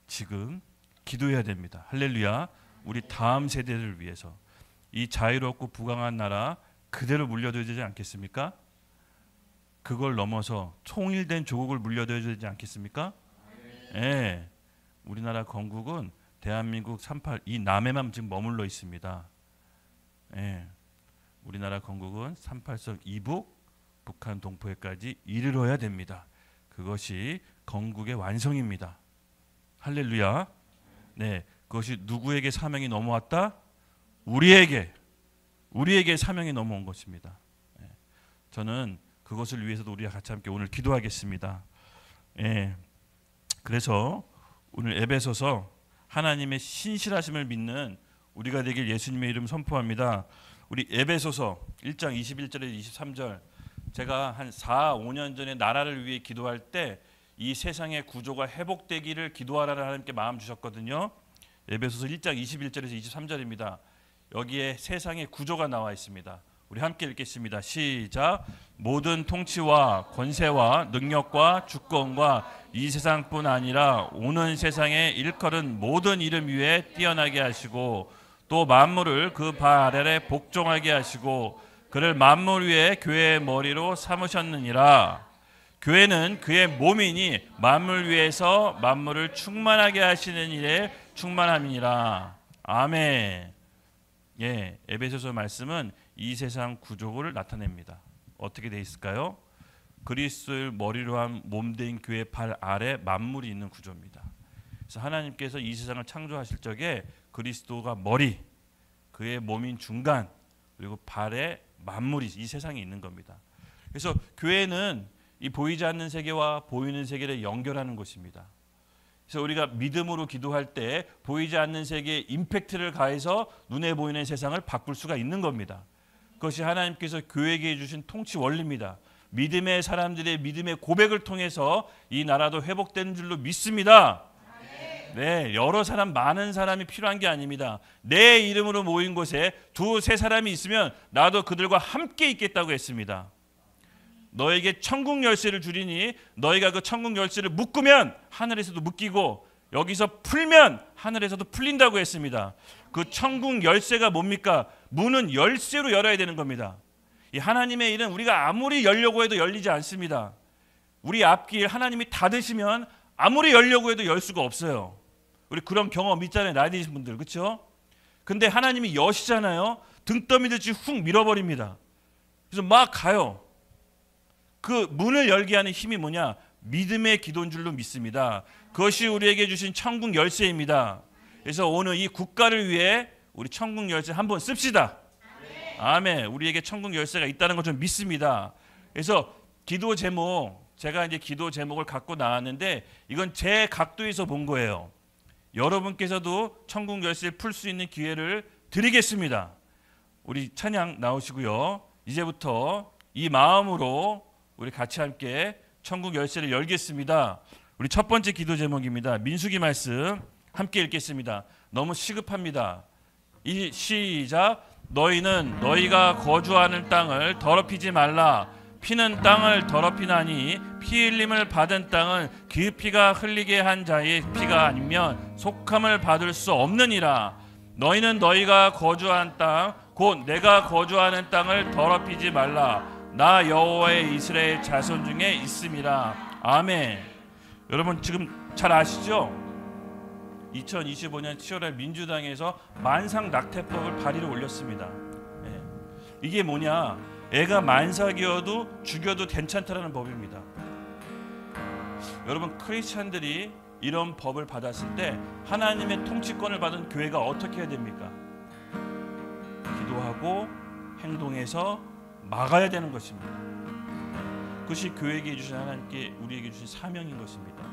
지금 기도해야 됩니다. 할렐루야. 우리 다음 세대를 위해서 이 자유롭고 부강한 나라 그대로 물려줘야 되지 않겠습니까? 그걸 넘어서 통일된 조국을 물려줘야 되지 않겠습니까? 네. 우리나라 건국은 대한민국 38 이 남해만 지금 머물러 있습니다. 네. 우리나라 건국은 38선 이북 북한 동포에까지 이르러야 됩니다. 그것이 건국의 완성입니다. 할렐루야. 네, 그것이 누구에게 사명이 넘어왔다? 우리에게 사명이 넘어온 것입니다. 네. 저는 그것을 위해서도 우리가 같이 함께 오늘 기도하겠습니다. 네. 그래서 오늘 에베소서 하나님의 신실하심을 믿는 우리가 되길 예수님의 이름 선포합니다. 우리 에베소서 1장 21절에서 23절 제가 한 4, 5년 전에 나라를 위해 기도할 때 이 세상의 구조가 회복되기를 기도하라는 하나님께 마음 주셨거든요. 에베소서 1장 21절에서 23절입니다. 여기에 세상의 구조가 나와 있습니다. 우리 함께 읽겠습니다. 시작. 모든 통치와 권세와 능력과 주권과 이 세상뿐 아니라 오는 세상에 일컬은 모든 이름 위에 뛰어나게 하시고 또 만물을 그 발 아래에 복종하게 하시고 그를 만물 위에 교회의 머리로 삼으셨느니라. 교회는 그의 몸이니 만물 위에서 만물을 충만하게 하시는 일에 충만함이니라. 아멘. 예, 에베소서 말씀은 이 세상 구조를 나타냅니다. 어떻게 돼 있을까요? 그리스도를 머리로 한 몸된 교회 발 아래 만물이 있는 구조입니다. 그래서 하나님께서 이 세상을 창조하실 적에 그리스도가 머리, 그의 몸인 중간, 그리고 발에 만물이 이 세상에 있는 겁니다. 그래서 교회는 이 보이지 않는 세계와 보이는 세계를 연결하는 곳입니다. 그래서 우리가 믿음으로 기도할 때 보이지 않는 세계에 임팩트를 가해서 눈에 보이는 세상을 바꿀 수가 있는 겁니다. 그것이 하나님께서 교회에게 주신 통치 원리입니다. 믿음의 사람들의 믿음의 고백을 통해서 이 나라도 회복되는 줄로 믿습니다. 네, 여러 사람, 많은 사람이 필요한 게 아닙니다. 내 이름으로 모인 곳에 두세 사람이 있으면 나도 그들과 함께 있겠다고 했습니다. 너에게 천국 열쇠를 주리니 너희가 그 천국 열쇠를 묶으면 하늘에서도 묶이고 여기서 풀면 하늘에서도 풀린다고 했습니다. 그 천국 열쇠가 뭡니까? 문은 열쇠로 열어야 되는 겁니다. 이 하나님의 일은 우리가 아무리 열려고 해도 열리지 않습니다. 우리 앞길 하나님이 닫으시면 아무리 열려고 해도 열 수가 없어요. 우리 그런 경험 있잖아요. 나이 드신 분들, 그렇죠? 근데 하나님이 여시잖아요. 등 떠미듯이 훅 밀어버립니다. 그래서 막 가요. 그 문을 열게 하는 힘이 뭐냐? 믿음의 기도인 줄로 믿습니다. 그것이 우리에게 주신 천국 열쇠입니다. 그래서 오늘 이 국가를 위해 우리 천국 열쇠 한번 씁시다. 아멘. 우리에게 천국 열쇠가 있다는 걸 좀 믿습니다. 그래서 기도 제목, 제가 이제 기도 제목을 갖고 나왔는데 이건 제 각도에서 본 거예요. 여러분께서도 천국 열쇠를 풀 수 있는 기회를 드리겠습니다. 우리 찬양 나오시고요. 이제부터 이 마음으로 우리 같이 함께 천국 열쇠를 열겠습니다. 우리 첫 번째 기도 제목입니다. 민수기 말씀 함께 읽겠습니다. 너무 시급합니다. 시작. 너희는 너희가 거주하는 땅을 더럽히지 말라. 피는 땅을 더럽히나니 피 흘림을 받은 땅은 그 피가 흘리게 한 자의 피가 아니면 속함을 받을 수 없느니라. 너희는 너희가 거주한 땅 곧 내가 거주하는 땅을 더럽히지 말라. 나 여호와의 이스라엘 자손 중에 있음이라. 아멘. 여러분 지금 잘 아시죠? 2025년 7월에 민주당에서 만상 낙태법을 발의를 올렸습니다. 예. 이게 뭐냐? 애가 만삭이어도 죽여도 괜찮다라는 법입니다. 여러분 크리스찬들이 이런 법을 받았을 때 하나님의 통치권을 받은 교회가 어떻게 해야 됩니까? 기도하고 행동해서 막아야 되는 것입니다. 그것이 교회에게 주신 하나님께 우리에게 주신 사명인 것입니다.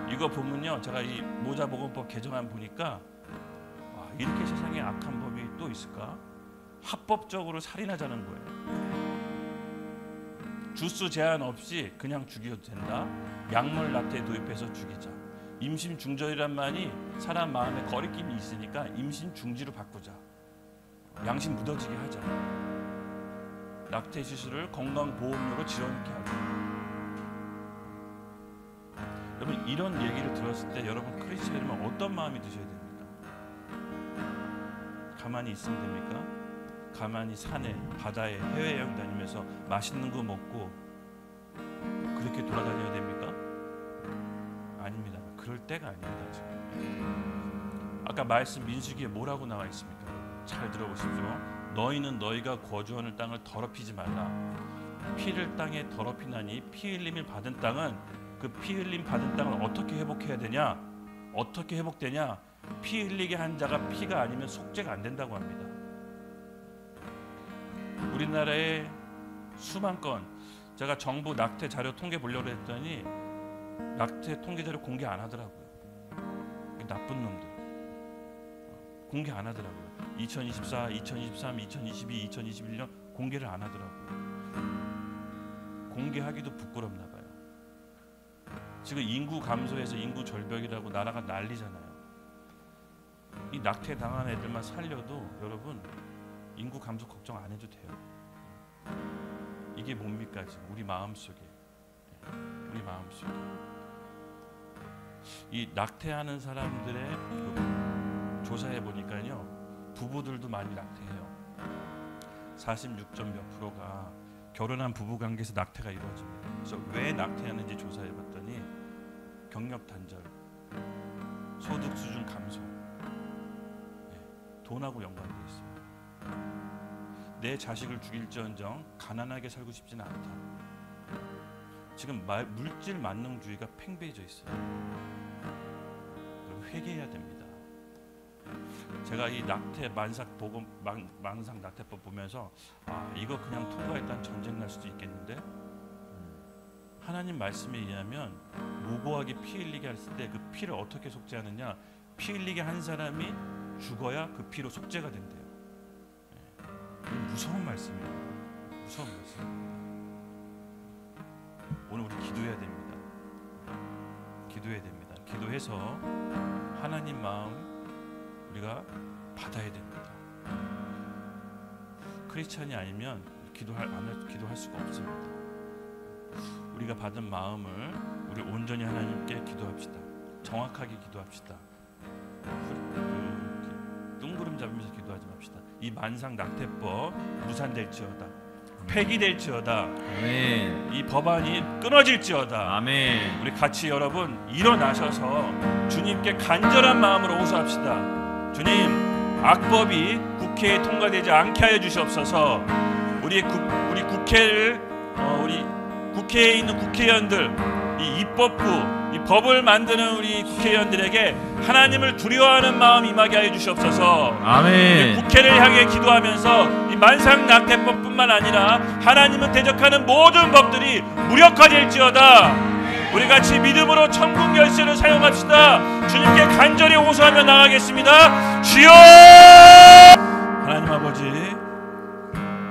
이거 보면요, 제가 이 모자복음법 개정안 보니까 와, 이렇게 세상에 악한 법이 또 있을까? 합법적으로 살인하자는 거예요. 주수 제한 없이 그냥 죽여도 된다. 약물 낙태 도입해서 죽이자. 임신 중절이란 말이 사람 마음에 거리낌이 있으니까 임신 중지로 바꾸자. 양심 묻어지게 하자. 낙태 시술을 건강보험료로 지원케 하자. 여러분 이런 얘기를 들었을 때 여러분 크리스천이면 어떤 마음이 드셔야 됩니까? 가만히 있으면 됩니까? 가만히 산에 바다에 해외여행 다니면서 맛있는 거 먹고 그렇게 돌아다녀야 됩니까? 아닙니다. 그럴 때가 아닙니다. 지금. 아까 말씀 민수기에 뭐라고 나와 있습니까? 잘 들어보십시오. 너희는 너희가 거주하는 땅을 더럽히지 말라. 피를 땅에 더럽히나니 피 흘림을 받은 땅은 그 피 흘림 받은 땅을 어떻게 회복해야 되냐? 어떻게 회복되냐? 피 흘리게 한 자가 피가 아니면 속죄가 안 된다고 합니다. 우리나라에 수만 건, 제가 정부 낙태 자료 통계 보려고 했더니 낙태 통계 자료 공개 안 하더라고요. 나쁜 놈들 공개 안 하더라고요. 2024, 2023, 2022, 2021년 공개를 안 하더라고요. 공개하기도 부끄럽나 봐요. 지금 인구 감소해서 인구 절벽이라고 나라가 난리잖아요. 이 낙태 당한 애들만 살려도 여러분 인구 감소 걱정 안 해도 돼요. 이게 뭡니까 지금 우리 마음속에, 우리 마음속에 이 낙태하는 사람들의 그 조사해 보니까요, 부부들도 많이 낙태해요. 46점 몇 프로가 결혼한 부부 관계에서 낙태가 이루어집니다. 그래서 왜 낙태하는지 조사해 봤더니 경력 단절, 소득 수준 감소, 돈하고 연관돼 있어요. 내 자식을 죽일지언정 가난하게 살고 싶지는 않다. 지금 물질 만능주의가 팽배해져 있어요. 여러분 회개해야 됩니다. 제가 이 낙태 망상 낙태법 보면서 이거 그냥 통과했다면 전쟁 날 수도 있겠는데, 하나님 말씀에 의하면 무고하게 피 흘리게 했을 때 그 피를 어떻게 속죄하느냐, 피 흘리게 한 사람이 죽어야 그 피로 속죄가 된대요. 무서운 말씀이에요. 무서운 말씀. 오늘 우리 기도해야 됩니다. 기도해야 됩니다. 기도해서 하나님 마음 우리가 받아야 됩니다. 크리스찬이 아니면 기도할 수가 없습니다. 우리가 받은 마음을 우리 온전히 하나님께 기도합시다. 정확하게 기도합시다. 뚱구름 잡으면서 기도하지 맙시다. 이 만상 낙태법 무산될지어다, 폐기될지어다, 아멘. 이 법안이 끊어질지어다. 아멘. 우리 같이 여러분 일어나셔서 주님께 간절한 마음으로 호소합시다. 주님, 악법이 국회에 통과되지 않게 하여 주시옵소서. 우리 국회를 우리 국회에 있는 국회의원들, 이 입법부, 이 법을 만드는 우리 국회의원들에게 하나님을 두려워하는 마음 임하게 하여 주시옵소서. 아멘. 국회를 향해 기도하면서 이 만상 낙태법뿐만 아니라 하나님을 대적하는 모든 법들이 무력화될지어다. 우리 같이 믿음으로 천국 열쇠를 사용합시다. 주님께 간절히 호소하며 나가겠습니다. 주여! 하나님 아버지,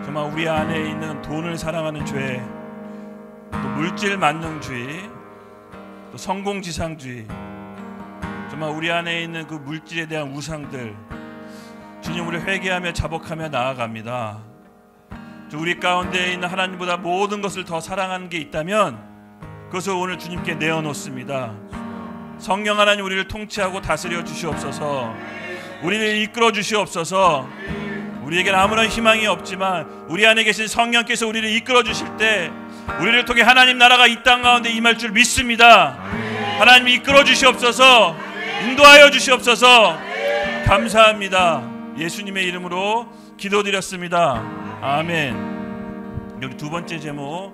정말 우리 안에 있는 돈을 사랑하는 죄, 또 물질 만능주의, 또 성공지상주의, 정말 우리 안에 있는 그 물질에 대한 우상들, 주님, 우리 회개하며 자복하며 나아갑니다. 우리 가운데 있는 하나님보다 모든 것을 더 사랑하는 게 있다면 그것을 오늘 주님께 내어놓습니다. 성령 하나님, 우리를 통치하고 다스려 주시옵소서. 우리를 이끌어 주시옵소서. 우리에게는 아무런 희망이 없지만 우리 안에 계신 성령께서 우리를 이끌어 주실 때 우리를 통해 하나님 나라가 이 땅 가운데 임할 줄 믿습니다. 하나님 이끌어 주시옵소서. 인도하여 주시옵소서. 감사합니다. 예수님의 이름으로 기도드렸습니다. 아멘. 여기 두 번째 제목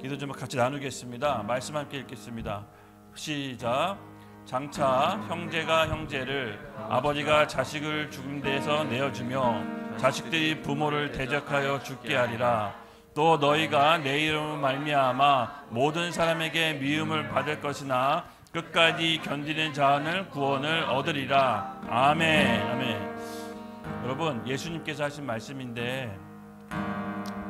기도 제목 같이 나누겠습니다. 말씀 함께 읽겠습니다. 시작. 장차 형제가 형제를, 아버지가 자식을 죽은 데에서 내어주며 자식들이 부모를 대적하여 죽게 하리라. 또 너희가 내 이름으로 말미암아 모든 사람에게 미움을 받을 것이나 끝까지 견디는 자는 구원을 얻으리라. 아멘. 아멘. 여러분, 예수님께서 하신 말씀인데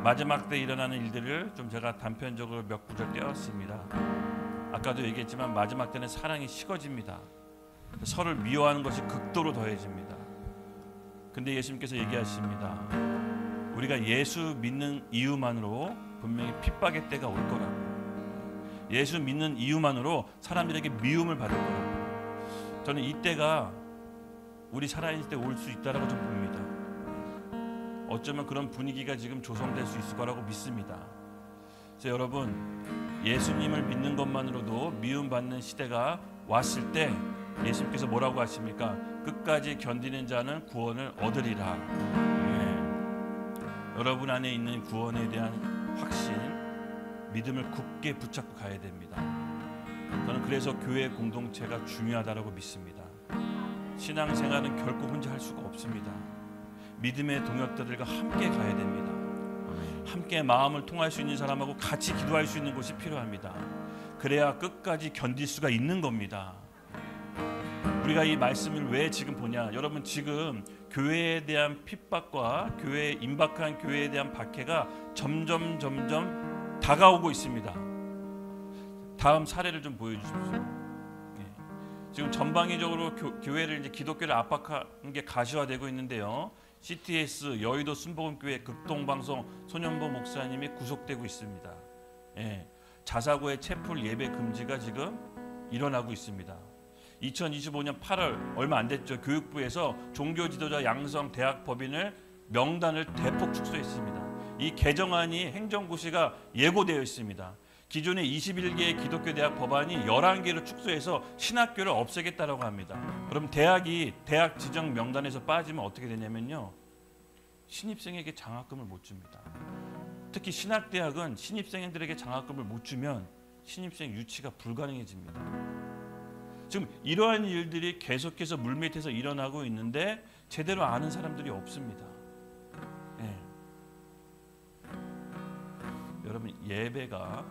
마지막 때 일어나는 일들을 좀 제가 단편적으로 몇 구절 떼었습니다. 아까도 얘기했지만 마지막 때는 사랑이 식어집니다. 서로를 미워하는 것이 극도로 더해집니다. 근데 예수님께서 얘기하십니다. 우리가 예수 믿는 이유만으로 분명히 핍박의 때가 올 거라고. 예수 믿는 이유만으로 사람들에게 미움을 받을 거라고. 저는 이 때가 우리 살아있을 때 올 수 있다라고 좀 봅니다. 어쩌면 그런 분위기가 지금 조성될 수 있을 거라고 믿습니다. 그래서 여러분, 예수님을 믿는 것만으로도 미움받는 시대가 왔을 때 예수님께서 뭐라고 하십니까? 끝까지 견디는 자는 구원을 얻으리라. 여러분 안에 있는 구원에 대한 확신, 믿음을 굳게 붙잡고 가야 됩니다. 저는 그래서 교회 공동체가 중요하다고 믿습니다. 신앙생활은 결코 혼자 할 수가 없습니다. 믿음의 동역자들과 함께 가야 됩니다. 함께 마음을 통할 수 있는 사람하고 같이 기도할 수 있는 곳이 필요합니다. 그래야 끝까지 견딜 수가 있는 겁니다. 우리가 이 말씀을 왜 지금 보냐? 여러분, 지금 교회에 대한 핍박과 임박한 교회에 대한 박해가 점점 다가오고 있습니다. 다음 사례를 좀 보여주십시오. 예. 지금 전방위적으로 교회를 이제 기독교를 압박하는 게 가시화되고 있는데요. CTS 여의도 순복음교회 극동방송 손현보 목사님이 구속되고 있습니다. 예. 자사고의 채플 예배 금지가 지금 일어나고 있습니다. 2025년 8월 얼마 안 됐죠. 교육부에서 종교지도자 양성 대학 법인을 명단을 대폭 축소했습니다. 이 개정안이 행정고시가 예고되어 있습니다. 기존의 21개의 기독교 대학 법안이 11개로 축소해서 신학교를 없애겠다라고 합니다. 그럼 대학이 대학 지정 명단에서 빠지면 어떻게 되냐면요. 신입생에게 장학금을 못 줍니다. 특히 신학대학은 신입생들에게 장학금을 못 주면 신입생 유치가 불가능해집니다. 지금 이러한 일들이 계속해서 물밑에서 일어나고 있는데 제대로 아는 사람들이 없습니다. 예. 여러분 예배가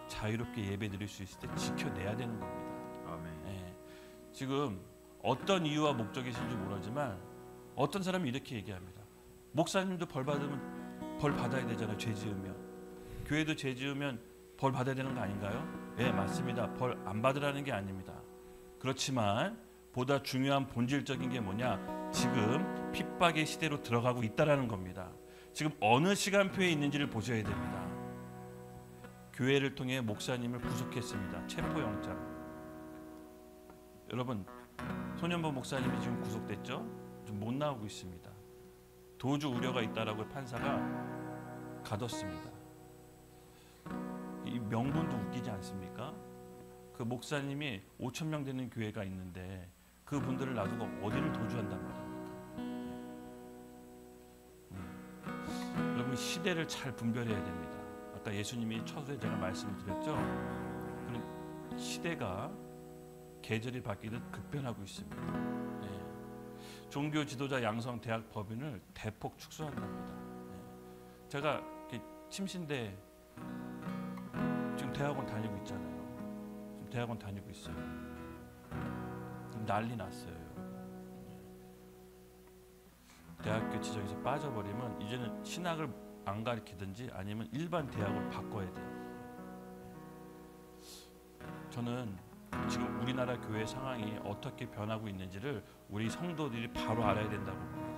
자유롭게 예배 드릴 수 있을 때 지켜내야 되는 겁니다. 아멘. 예. 지금 어떤 이유와 목적이신지 모르지만 어떤 사람이 이렇게 얘기합니다. 목사님도 벌 받아야 되잖아요. 죄 지으면. 교회도 죄 지으면 벌 받아야 되는 거 아닌가요? 네, 맞습니다. 벌 안 받으라는 게 아닙니다. 그렇지만 보다 중요한 본질적인 게 뭐냐? 지금 핍박의 시대로 들어가고 있다라는 겁니다. 지금 어느 시간표에 있는지를 보셔야 됩니다. 교회를 통해 목사님을 구속했습니다. 체포영장. 여러분, 손현보 목사님이 지금 구속됐죠? 좀 못 나오고 있습니다. 도주 우려가 있다라고 판사가 가뒀습니다. 이 명분도 웃기지 않습니까? 그 목사님이 5천 명 되는 교회가 있는데 그 분들을 놔두고 어디를 도주한단 말입니까? 여러분 시대를 잘 분별해야 됩니다. 아까 예수님이 처소에 제가 말씀을 드렸죠. 시대가 계절이 바뀌듯 급변하고 있습니다. 네. 종교 지도자 양성 대학 법인을 대폭 축소한답니다. 네. 제가 침신대 지금 대학원 다니고 있잖아요. 지금 대학원 다니고 있어요. 난리 났어요. 대학교 지정에서 빠져버리면 이제는 신학을 안 가르치든지 아니면 일반 대학을 바꿔야 돼요. 저는 지금 우리나라 교회 상황이 어떻게 변하고 있는지를 우리 성도들이 바로 알아야 된다고 봅니다.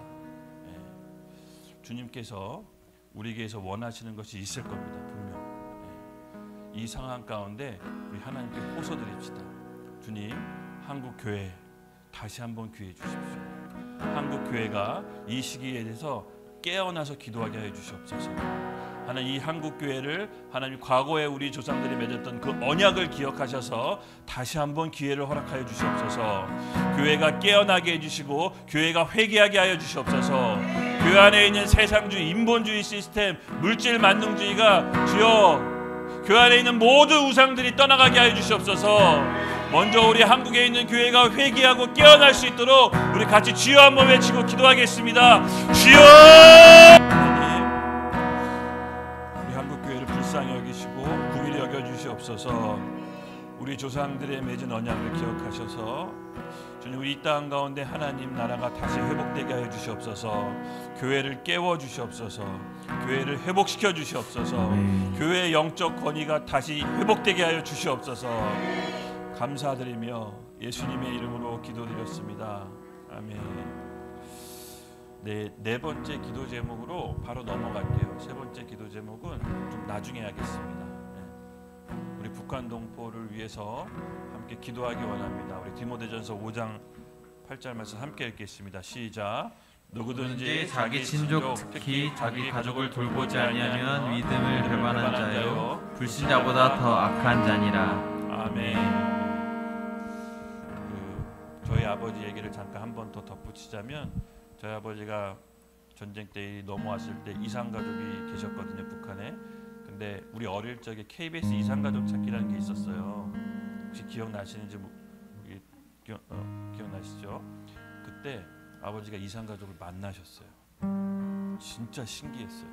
주님께서 우리 교회에서 원하시는 것이 있을 겁니다. 분명. 이 상황 가운데 우리 하나님께 호소드립시다. 주님, 한국 교회 다시 한번 기회 주십시오. 한국 교회가 이 시기에 대해서 깨어나서 기도하게 하여 주시옵소서. 하나님 이 한국 교회를 하나님 과거에 우리 조상들이 맺었던 그 언약을 기억하셔서 다시 한번 기회를 허락하여 주시옵소서. 교회가 깨어나게 해주시고 교회가 회개하게 하여 주시옵소서. 교회 안에 있는 세상주의, 인본주의 시스템, 물질 만능주의가 주여 교회 안에 있는 모든 우상들이 떠나가게 하여 주시옵소서. 먼저 우리 한국에 있는 교회가 회개하고 깨어날 수 있도록 우리 같이 주여 한번 외치고 기도하겠습니다. 주여! 하나님, 우리 한국 교회를 불쌍히 여기시고 긍휼히 여겨 주시옵소서. 우리 조상들의 맺은 언약을 기억하셔서 주님 우리 이 땅 가운데 하나님 나라가 다시 회복되게 하여 주시옵소서. 교회를 깨워 주시옵소서. 교회를 회복시켜 주시옵소서. 교회의 영적 권위가 다시 회복되게 하여 주시옵소서. 감사드리며 예수님의 이름으로 기도드렸습니다. 아멘. 네 번째 기도 제목으로 바로 넘어갈게요. 세 번째 기도 제목은 좀 나중에 하겠습니다. 우리 북한 동포를 위해서 함께 기도하기 원합니다. 우리 디모데전서 5장 8절 말씀 함께 읽겠습니다. 시작. 누구든지 자기 친족 특히 자기 가족을 돌보지 아니하면 믿음을 배반한 자요 불신자보다 더 악한 자니라. 아멘. 저희 아버지 얘기를 잠깐 한 번 더 덧붙이자면 저희 아버지가 전쟁 때 넘어왔을 때 이산가족이 계셨거든요. 북한에. 근데 우리 어릴 적에 KBS 이산가족 찾기라는 게 있었어요. 혹시 기억나시는지 기억나시죠? 그때 아버지가 이산가족을 만나셨어요. 진짜 신기했어요.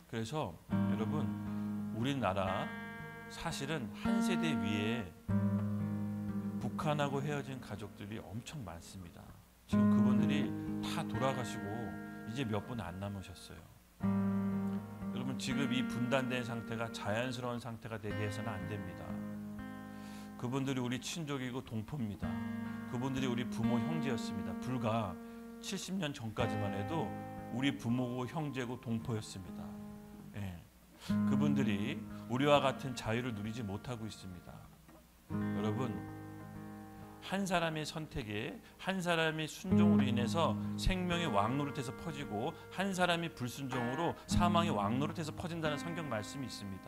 그래서 여러분 우리나라 사실은 한 세대 위에 북한하고 헤어진 가족들이 엄청 많습니다. 지금 그분들이 다 돌아가시고 이제 몇 분 안 남으셨어요. 여러분 여러분, 지금 이 분단된 상태가 자연스러운 상태가 되게 해서는 안 됩니다. 그분들이 우리 친족이고 동포입니다. 그분들이 우리 부모 형제였습니다. 불과 70년 전까지만 해도 우리 부모고 형제고 동포였습니다. 예. 그분들이 우리와 같은 자유를 누리지 못하고 있습니다. 여러분, 한 사람의 선택에, 한 사람의 순종으로 인해서 생명의 왕노릇에서 퍼지고 한 사람이 불순종으로 사망의 왕노릇에서 퍼진다는 성경 말씀이 있습니다.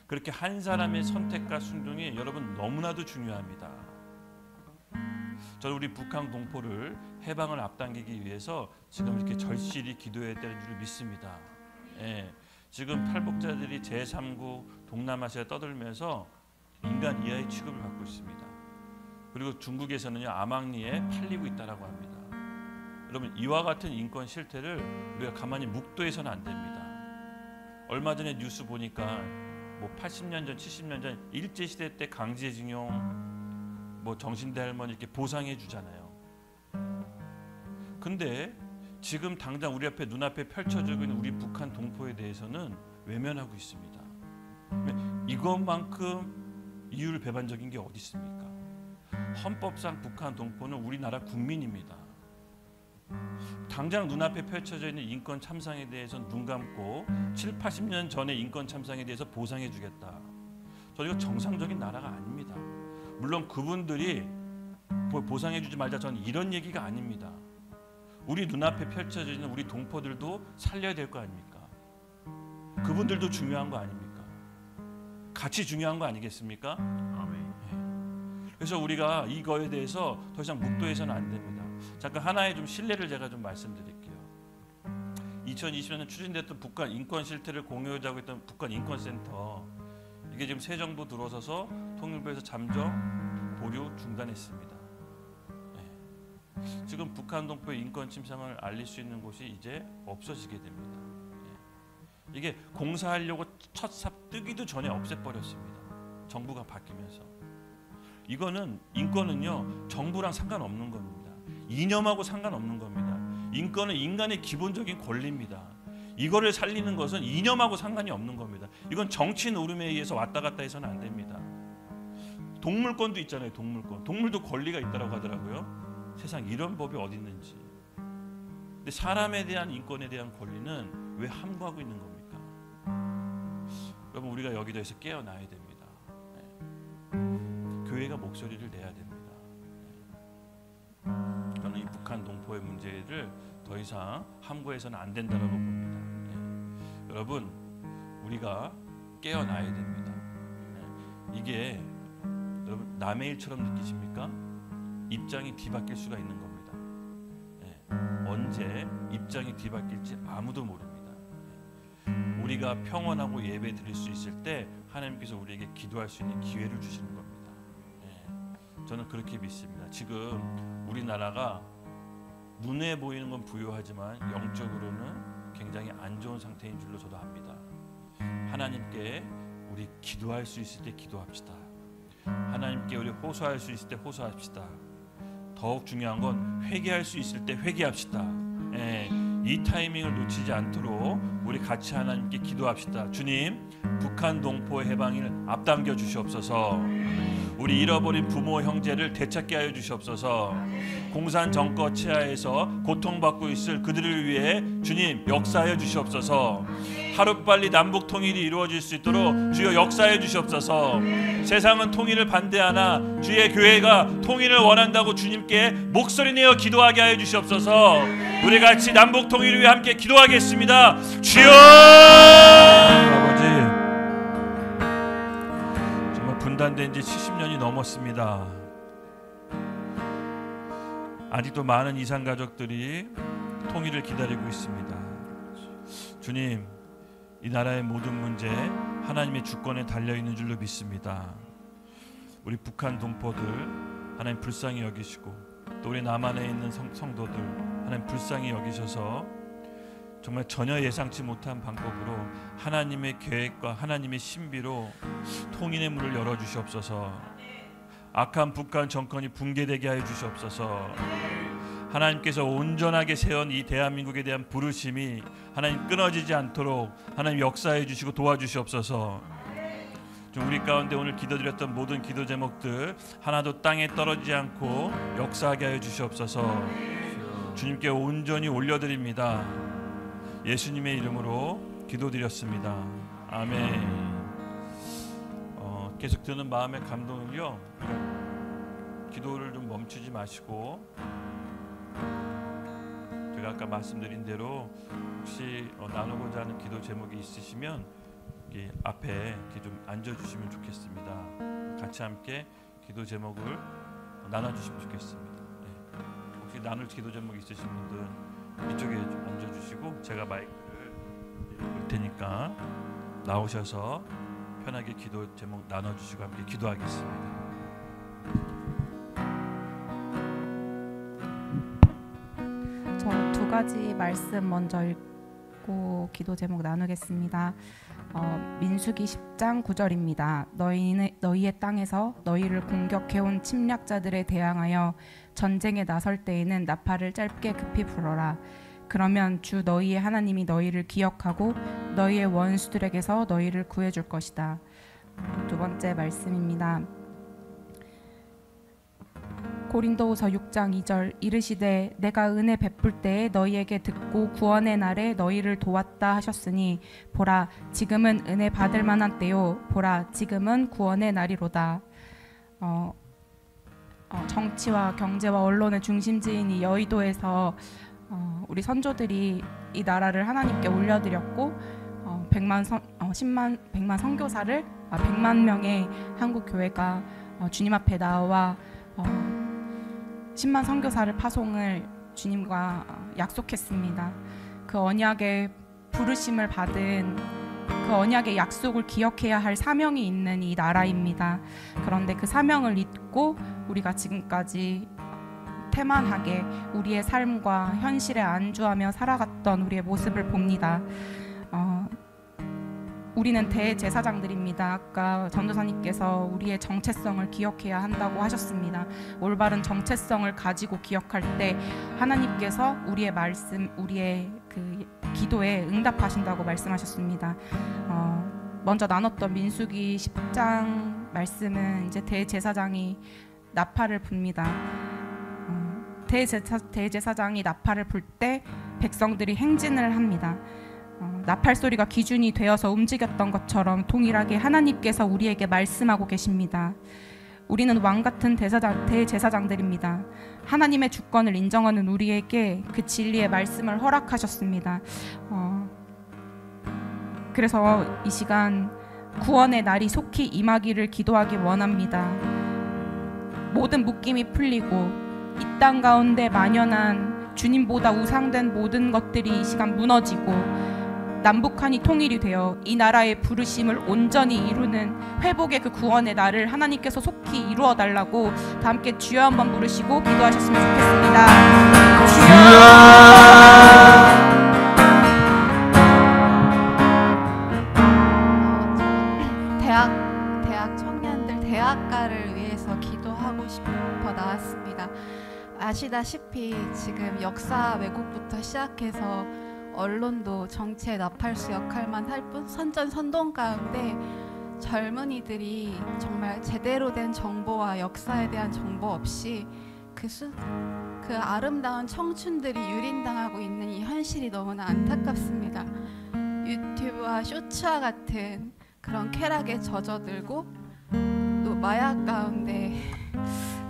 그렇게 한 사람의 선택과 순종이 여러분 너무나도 중요합니다. 저는 우리 북한 동포를 해방을 앞당기기 위해서 지금 이렇게 절실히 기도해야 되는 줄 믿습니다. 예, 지금 탈북자들이 제3국 동남아시아에 떠들면서 인간 이하의 취급을 받고 있습니다. 그리고 중국에서는요, 암왕리에 팔리고 있다라고 합니다. 여러분, 이와 같은 인권 실태를 우리가 가만히 묵도해서는 안 됩니다. 얼마 전에 뉴스 보니까 뭐 80년 전, 70년 전 일제시대 때 강제징용, 뭐 정신대 할머니 이렇게 보상해 주잖아요. 근데 지금 당장 우리 앞에 눈앞에 펼쳐지고 있는 우리 북한 동포에 대해서는 외면하고 있습니다. 이것만큼 이율 배반적인 게 어디 있습니까? 헌법상 북한 동포는 우리나라 국민입니다. 당장 눈앞에 펼쳐져 있는 인권 참상에 대해서는 눈 감고 7, 80년 전의 인권 참상에 대해서 보상해 주겠다. 저희가 정상적인 나라가 아닙니다. 물론 그분들이 보상해 주지 말자, 저는 이런 얘기가 아닙니다. 우리 눈앞에 펼쳐져 있는 우리 동포들도 살려야 될 거 아닙니까? 그분들도 중요한 거 아닙니까? 같이 중요한 거 아니겠습니까? 아멘. 그래서 우리가 이거에 대해서 더 이상 묵도해서는 안 됩니다. 잠깐 하나의 좀 신뢰를 제가 좀 말씀드릴게요. 2020년에 추진됐던 북한 인권 실태를 공유하자고 했던 북한 인권센터, 이게 지금 새 정부 들어서서 통일부에서 잠정 보류 중단했습니다. 네. 지금 북한 동포의 인권 침상을 알릴 수 있는 곳이 이제 없어지게 됩니다. 네. 이게 공사하려고 첫 삽 뜨기도 전에 없애버렸습니다. 정부가 바뀌면서. 이거는 인권은요, 정부랑 상관없는 겁니다. 이념하고 상관없는 겁니다. 인권은 인간의 기본적인 권리입니다. 이거를 살리는 것은 이념하고 상관이 없는 겁니다. 이건 정치 노름에 의해서 왔다 갔다 해서는 안 됩니다. 동물권도 있잖아요. 동물권. 동물도 권리가 있다고 하더라고요. 세상 이런 법이 어디 있는지. 근데 사람에 대한 인권에 대한 권리는 왜 함구하고 있는 겁니까? 여러분, 우리가 여기 대해서 깨어나야 됩니다. 교회가 목소리를 내야 됩니다. 저는 이 북한 동포의 문제를 더 이상 함구해서는 안 된다고 봅니다. 여러분, 우리가 깨어나야 됩니다. 이게 여러분 남의 일처럼 느끼십니까? 입장이 뒤바뀔 수가 있는 겁니다. 언제 입장이 뒤바뀔지 아무도 모릅니다. 우리가 평온하고 예배 드릴 수 있을 때 하나님께서 우리에게 기도할 수 있는 기회를 주시는 겁니다. 저는 그렇게 믿습니다. 지금 우리나라가 눈에 보이는 건 부유하지만 영적으로는 굉장히 안 좋은 상태인 줄로 저도 압니다. 하나님께 우리 기도할 수 있을 때 기도합시다. 하나님께 우리 호소할 수 있을 때 호소합시다. 더욱 중요한 건 회개할 수 있을 때 회개합시다. 이 타이밍을 놓치지 않도록 우리 같이 하나님께 기도합시다. 주님, 북한 동포의 해방을 앞당겨 주시옵소서. 우리 잃어버린 부모 형제를 되찾게 하여 주시옵소서. 공산 정권 치하에서 고통받고 있을 그들을 위해 주님 역사하여 주시옵소서. 하루빨리 남북 통일이 이루어질 수 있도록 주여 역사해 주시옵소서. 세상은 통일을 반대하나 주의 교회가 통일을 원한다고 주님께 목소리 내어 기도하게 하여 주시옵소서. 우리 같이 남북 통일을 위해 함께 기도하겠습니다. 주여! 아버지, 정말 분단된 지 70년이 넘었습니다. 아직도 많은 이산 가족들이 통일을 기다리고 있습니다. 주님, 이 나라의 모든 문제 하나님의 주권에 달려있는 줄로 믿습니다. 우리 북한 동포들 하나님 불쌍히 여기시고, 또 우리 남한에 있는 성도들 하나님 불쌍히 여기셔서 정말 전혀 예상치 못한 방법으로 하나님의 계획과 하나님의 신비로 통일의 문을 열어주시옵소서. 악한 북한 정권이 붕괴되게 하여 주시옵소서. 하나님께서 온전하게 세운 이 대한민국에 대한 부르심이 하나님 끊어지지 않도록 하나님 역사해 주시고 도와주시옵소서. 좀 우리 가운데 오늘 기도드렸던 모든 기도 제목들 하나도 땅에 떨어지지 않고 역사하게 하여 주시옵소서. 주님께 온전히 올려드립니다. 예수님의 이름으로 기도드렸습니다. 아멘. 계속 드는 마음의 감동을요, 기도를 좀 멈추지 마시고, 제가 아까 말씀드린 대로 혹시 나누고자 하는 기도 제목이 있으시면 여기 앞에 이렇게 좀 앉아주시면 좋겠습니다. 같이 함께 기도 제목을 나눠주시면 좋겠습니다. 네. 혹시 나눌 기도 제목 있으신 분들 이쪽에 좀 앉아주시고, 제가 마이크를 올 테니까 나오셔서 편하게 기도 제목 나눠주시고 함께 기도하겠습니다. 저 두 가지 말씀 먼저 읽고 기도 제목 나누겠습니다. 민수기 10장 9절입니다. 너희의 땅에서 너희를 공격해온 침략자들에 대항하여 전쟁에 나설 때에는 나팔을 짧게 급히 불어라. 그러면 주 너희의 하나님이 너희를 기억하고 너희의 원수들에게서 너희를 구해줄 것이다. 두 번째 말씀입니다. 고린도후서 6장 2절 이르시되 내가 은혜 베풀 때에 너희에게 듣고 구원의 날에 너희를 도왔다 하셨으니 보라 지금은 은혜 받을 만한 때요 보라 지금은 구원의 날이로다. 정치와 경제와 언론의 중심지인 이 여의도에서 우리 선조들이 이 나라를 하나님께 올려드렸고 100만 선교사를 100만 명의 한국 교회가 주님 앞에 나와 10만 선교사를 파송을 주님과 약속했습니다. 그 언약의 부르심을 받은 그 언약의 약속을 기억해야 할 사명이 있는 이 나라입니다. 그런데 그 사명을 잊고 우리가 지금까지 태만하게 우리의 삶과 현실에 안주하며 살아갔던 우리의 모습을 봅니다. 우리는 대제사장들입니다. 아까 전도사님께서 우리의 정체성을 기억해야 한다고 하셨습니다. 올바른 정체성을 가지고 기억할 때 하나님께서 우리의 말씀, 우리의 그 기도에 응답하신다고 말씀하셨습니다. 먼저 나눴던 민수기 10장 말씀은 이제 대제사장이 나팔을 붑니다. 대제사장이 나팔을 불 때 백성들이 행진을 합니다. 나팔 소리가 기준이 되어서 움직였던 것처럼 동일하게 하나님께서 우리에게 말씀하고 계십니다. 우리는 왕 같은 대제사장들입니다. 하나님의 주권을 인정하는 우리에게 그 진리의 말씀을 허락하셨습니다. 그래서 이 시간 구원의 날이 속히 임하기를 기도하기 원합니다. 모든 묶임이 풀리고 이 땅 가운데 만연한 주님보다 우상된 모든 것들이 이 시간 무너지고 남북한이 통일이 되어 이 나라의 부르심을 온전히 이루는 회복의 그 구원의 날을 하나님께서 속히 이루어 달라고 다 함께 주여 한번 부르시고 기도하셨으면 좋겠습니다. 대학 청년들 대학가를 위해서 기도하고 싶어 나왔습니다. 아시다시피 지금 역사 왜곡부터 시작해서 언론도 정치의 나팔수 역할만 할 뿐 선전 가운데 젊은이들이 정말 제대로 된 정보와 역사에 대한 정보 없이 그 아름다운 청춘들이 유린당하고 있는 이 현실이 너무나 안타깝습니다. 유튜브와 쇼츠와 같은 그런 쾌락에 젖어들고 또 마약 가운데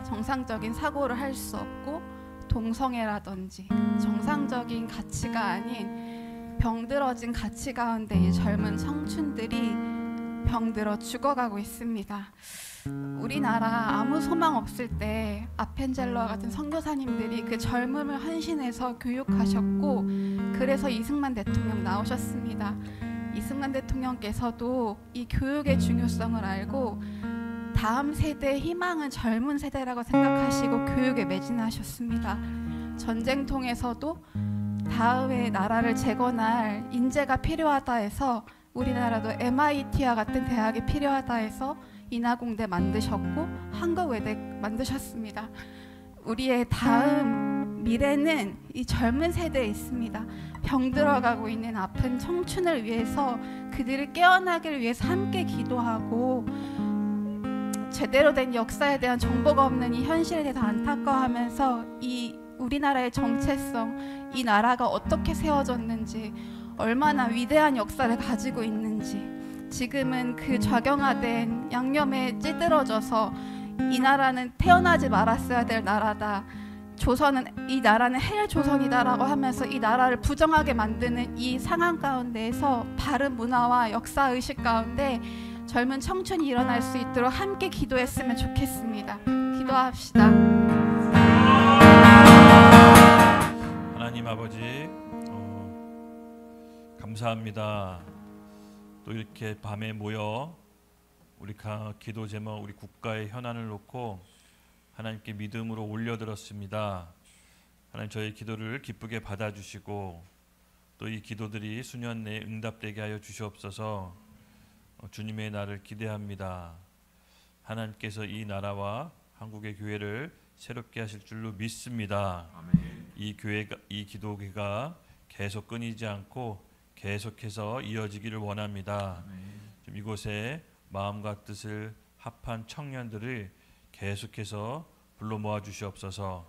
정상적인 사고를 할 수 없고 동성애라든지 정상적인 가치가 아닌 병들어진 가치 가운데 이 젊은 청춘들이 병들어 죽어가고 있습니다. 우리나라 아무 소망 없을 때 아펜젤러와 같은 선교사님들이 그 젊음을 헌신해서 교육하셨고 그래서 이승만 대통령 나오셨습니다. 이승만 대통령께서도 이 교육의 중요성을 알고 다음 세대의 희망은 젊은 세대라고 생각하시고 교육에 매진하셨습니다. 전쟁통에서도 다음에 나라를 재건할 인재가 필요하다 해서 우리나라도 MIT와 같은 대학이 필요하다 해서 인하공대 만드셨고 한국외대 만드셨습니다. 우리의 다음 미래는 이 젊은 세대에 있습니다. 병들어가고 있는 아픈 청춘을 위해서 그들을 깨어나기를 위해서 함께 기도하고 제대로 된 역사에 대한 정보가 없는 이 현실에 대해서 안타까워하면서 이 우리나라의 정체성, 이 나라가 어떻게 세워졌는지, 얼마나 위대한 역사를 가지고 있는지, 지금은 그 좌경화된 양념에 찌들어져서 이 나라는 태어나지 말았어야 될 나라다, 이 나라는 헬 조선이다라고 하면서 이 나라를 부정하게 만드는 이 상황 가운데에서 바른 문화와 역사 의식 가운데 젊은 청춘이 일어날 수 있도록 함께 기도했으면 좋겠습니다. 기도합시다. 하나님 아버지, 감사합니다. 또 이렇게 밤에 모여 우리 기도 제목, 우리 국가의 현안을 놓고 하나님께 믿음으로 올려드렸습니다. 하나님, 저희 기도를 기쁘게 받아주시고 또 이 기도들이 수년 내에 응답되게 하여 주시옵소서. 주님의 날을 기대합니다. 하나님께서 이 나라와 한국의 교회를 새롭게 하실 줄로 믿습니다. 아멘. 이 기도가 계속 끊이지 않고 계속해서 이어지기를 원합니다. 좀 이곳에 마음과 뜻을 합한 청년들을 계속해서 불러 모아 주시옵소서.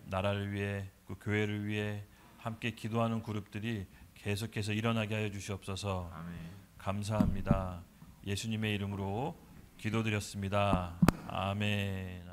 나라를 위해, 그 교회를 위해 함께 기도하는 그룹들이 계속해서 일어나게 하여 주시옵소서. 아멘. 감사합니다. 예수님의 이름으로 기도드렸습니다. 아멘.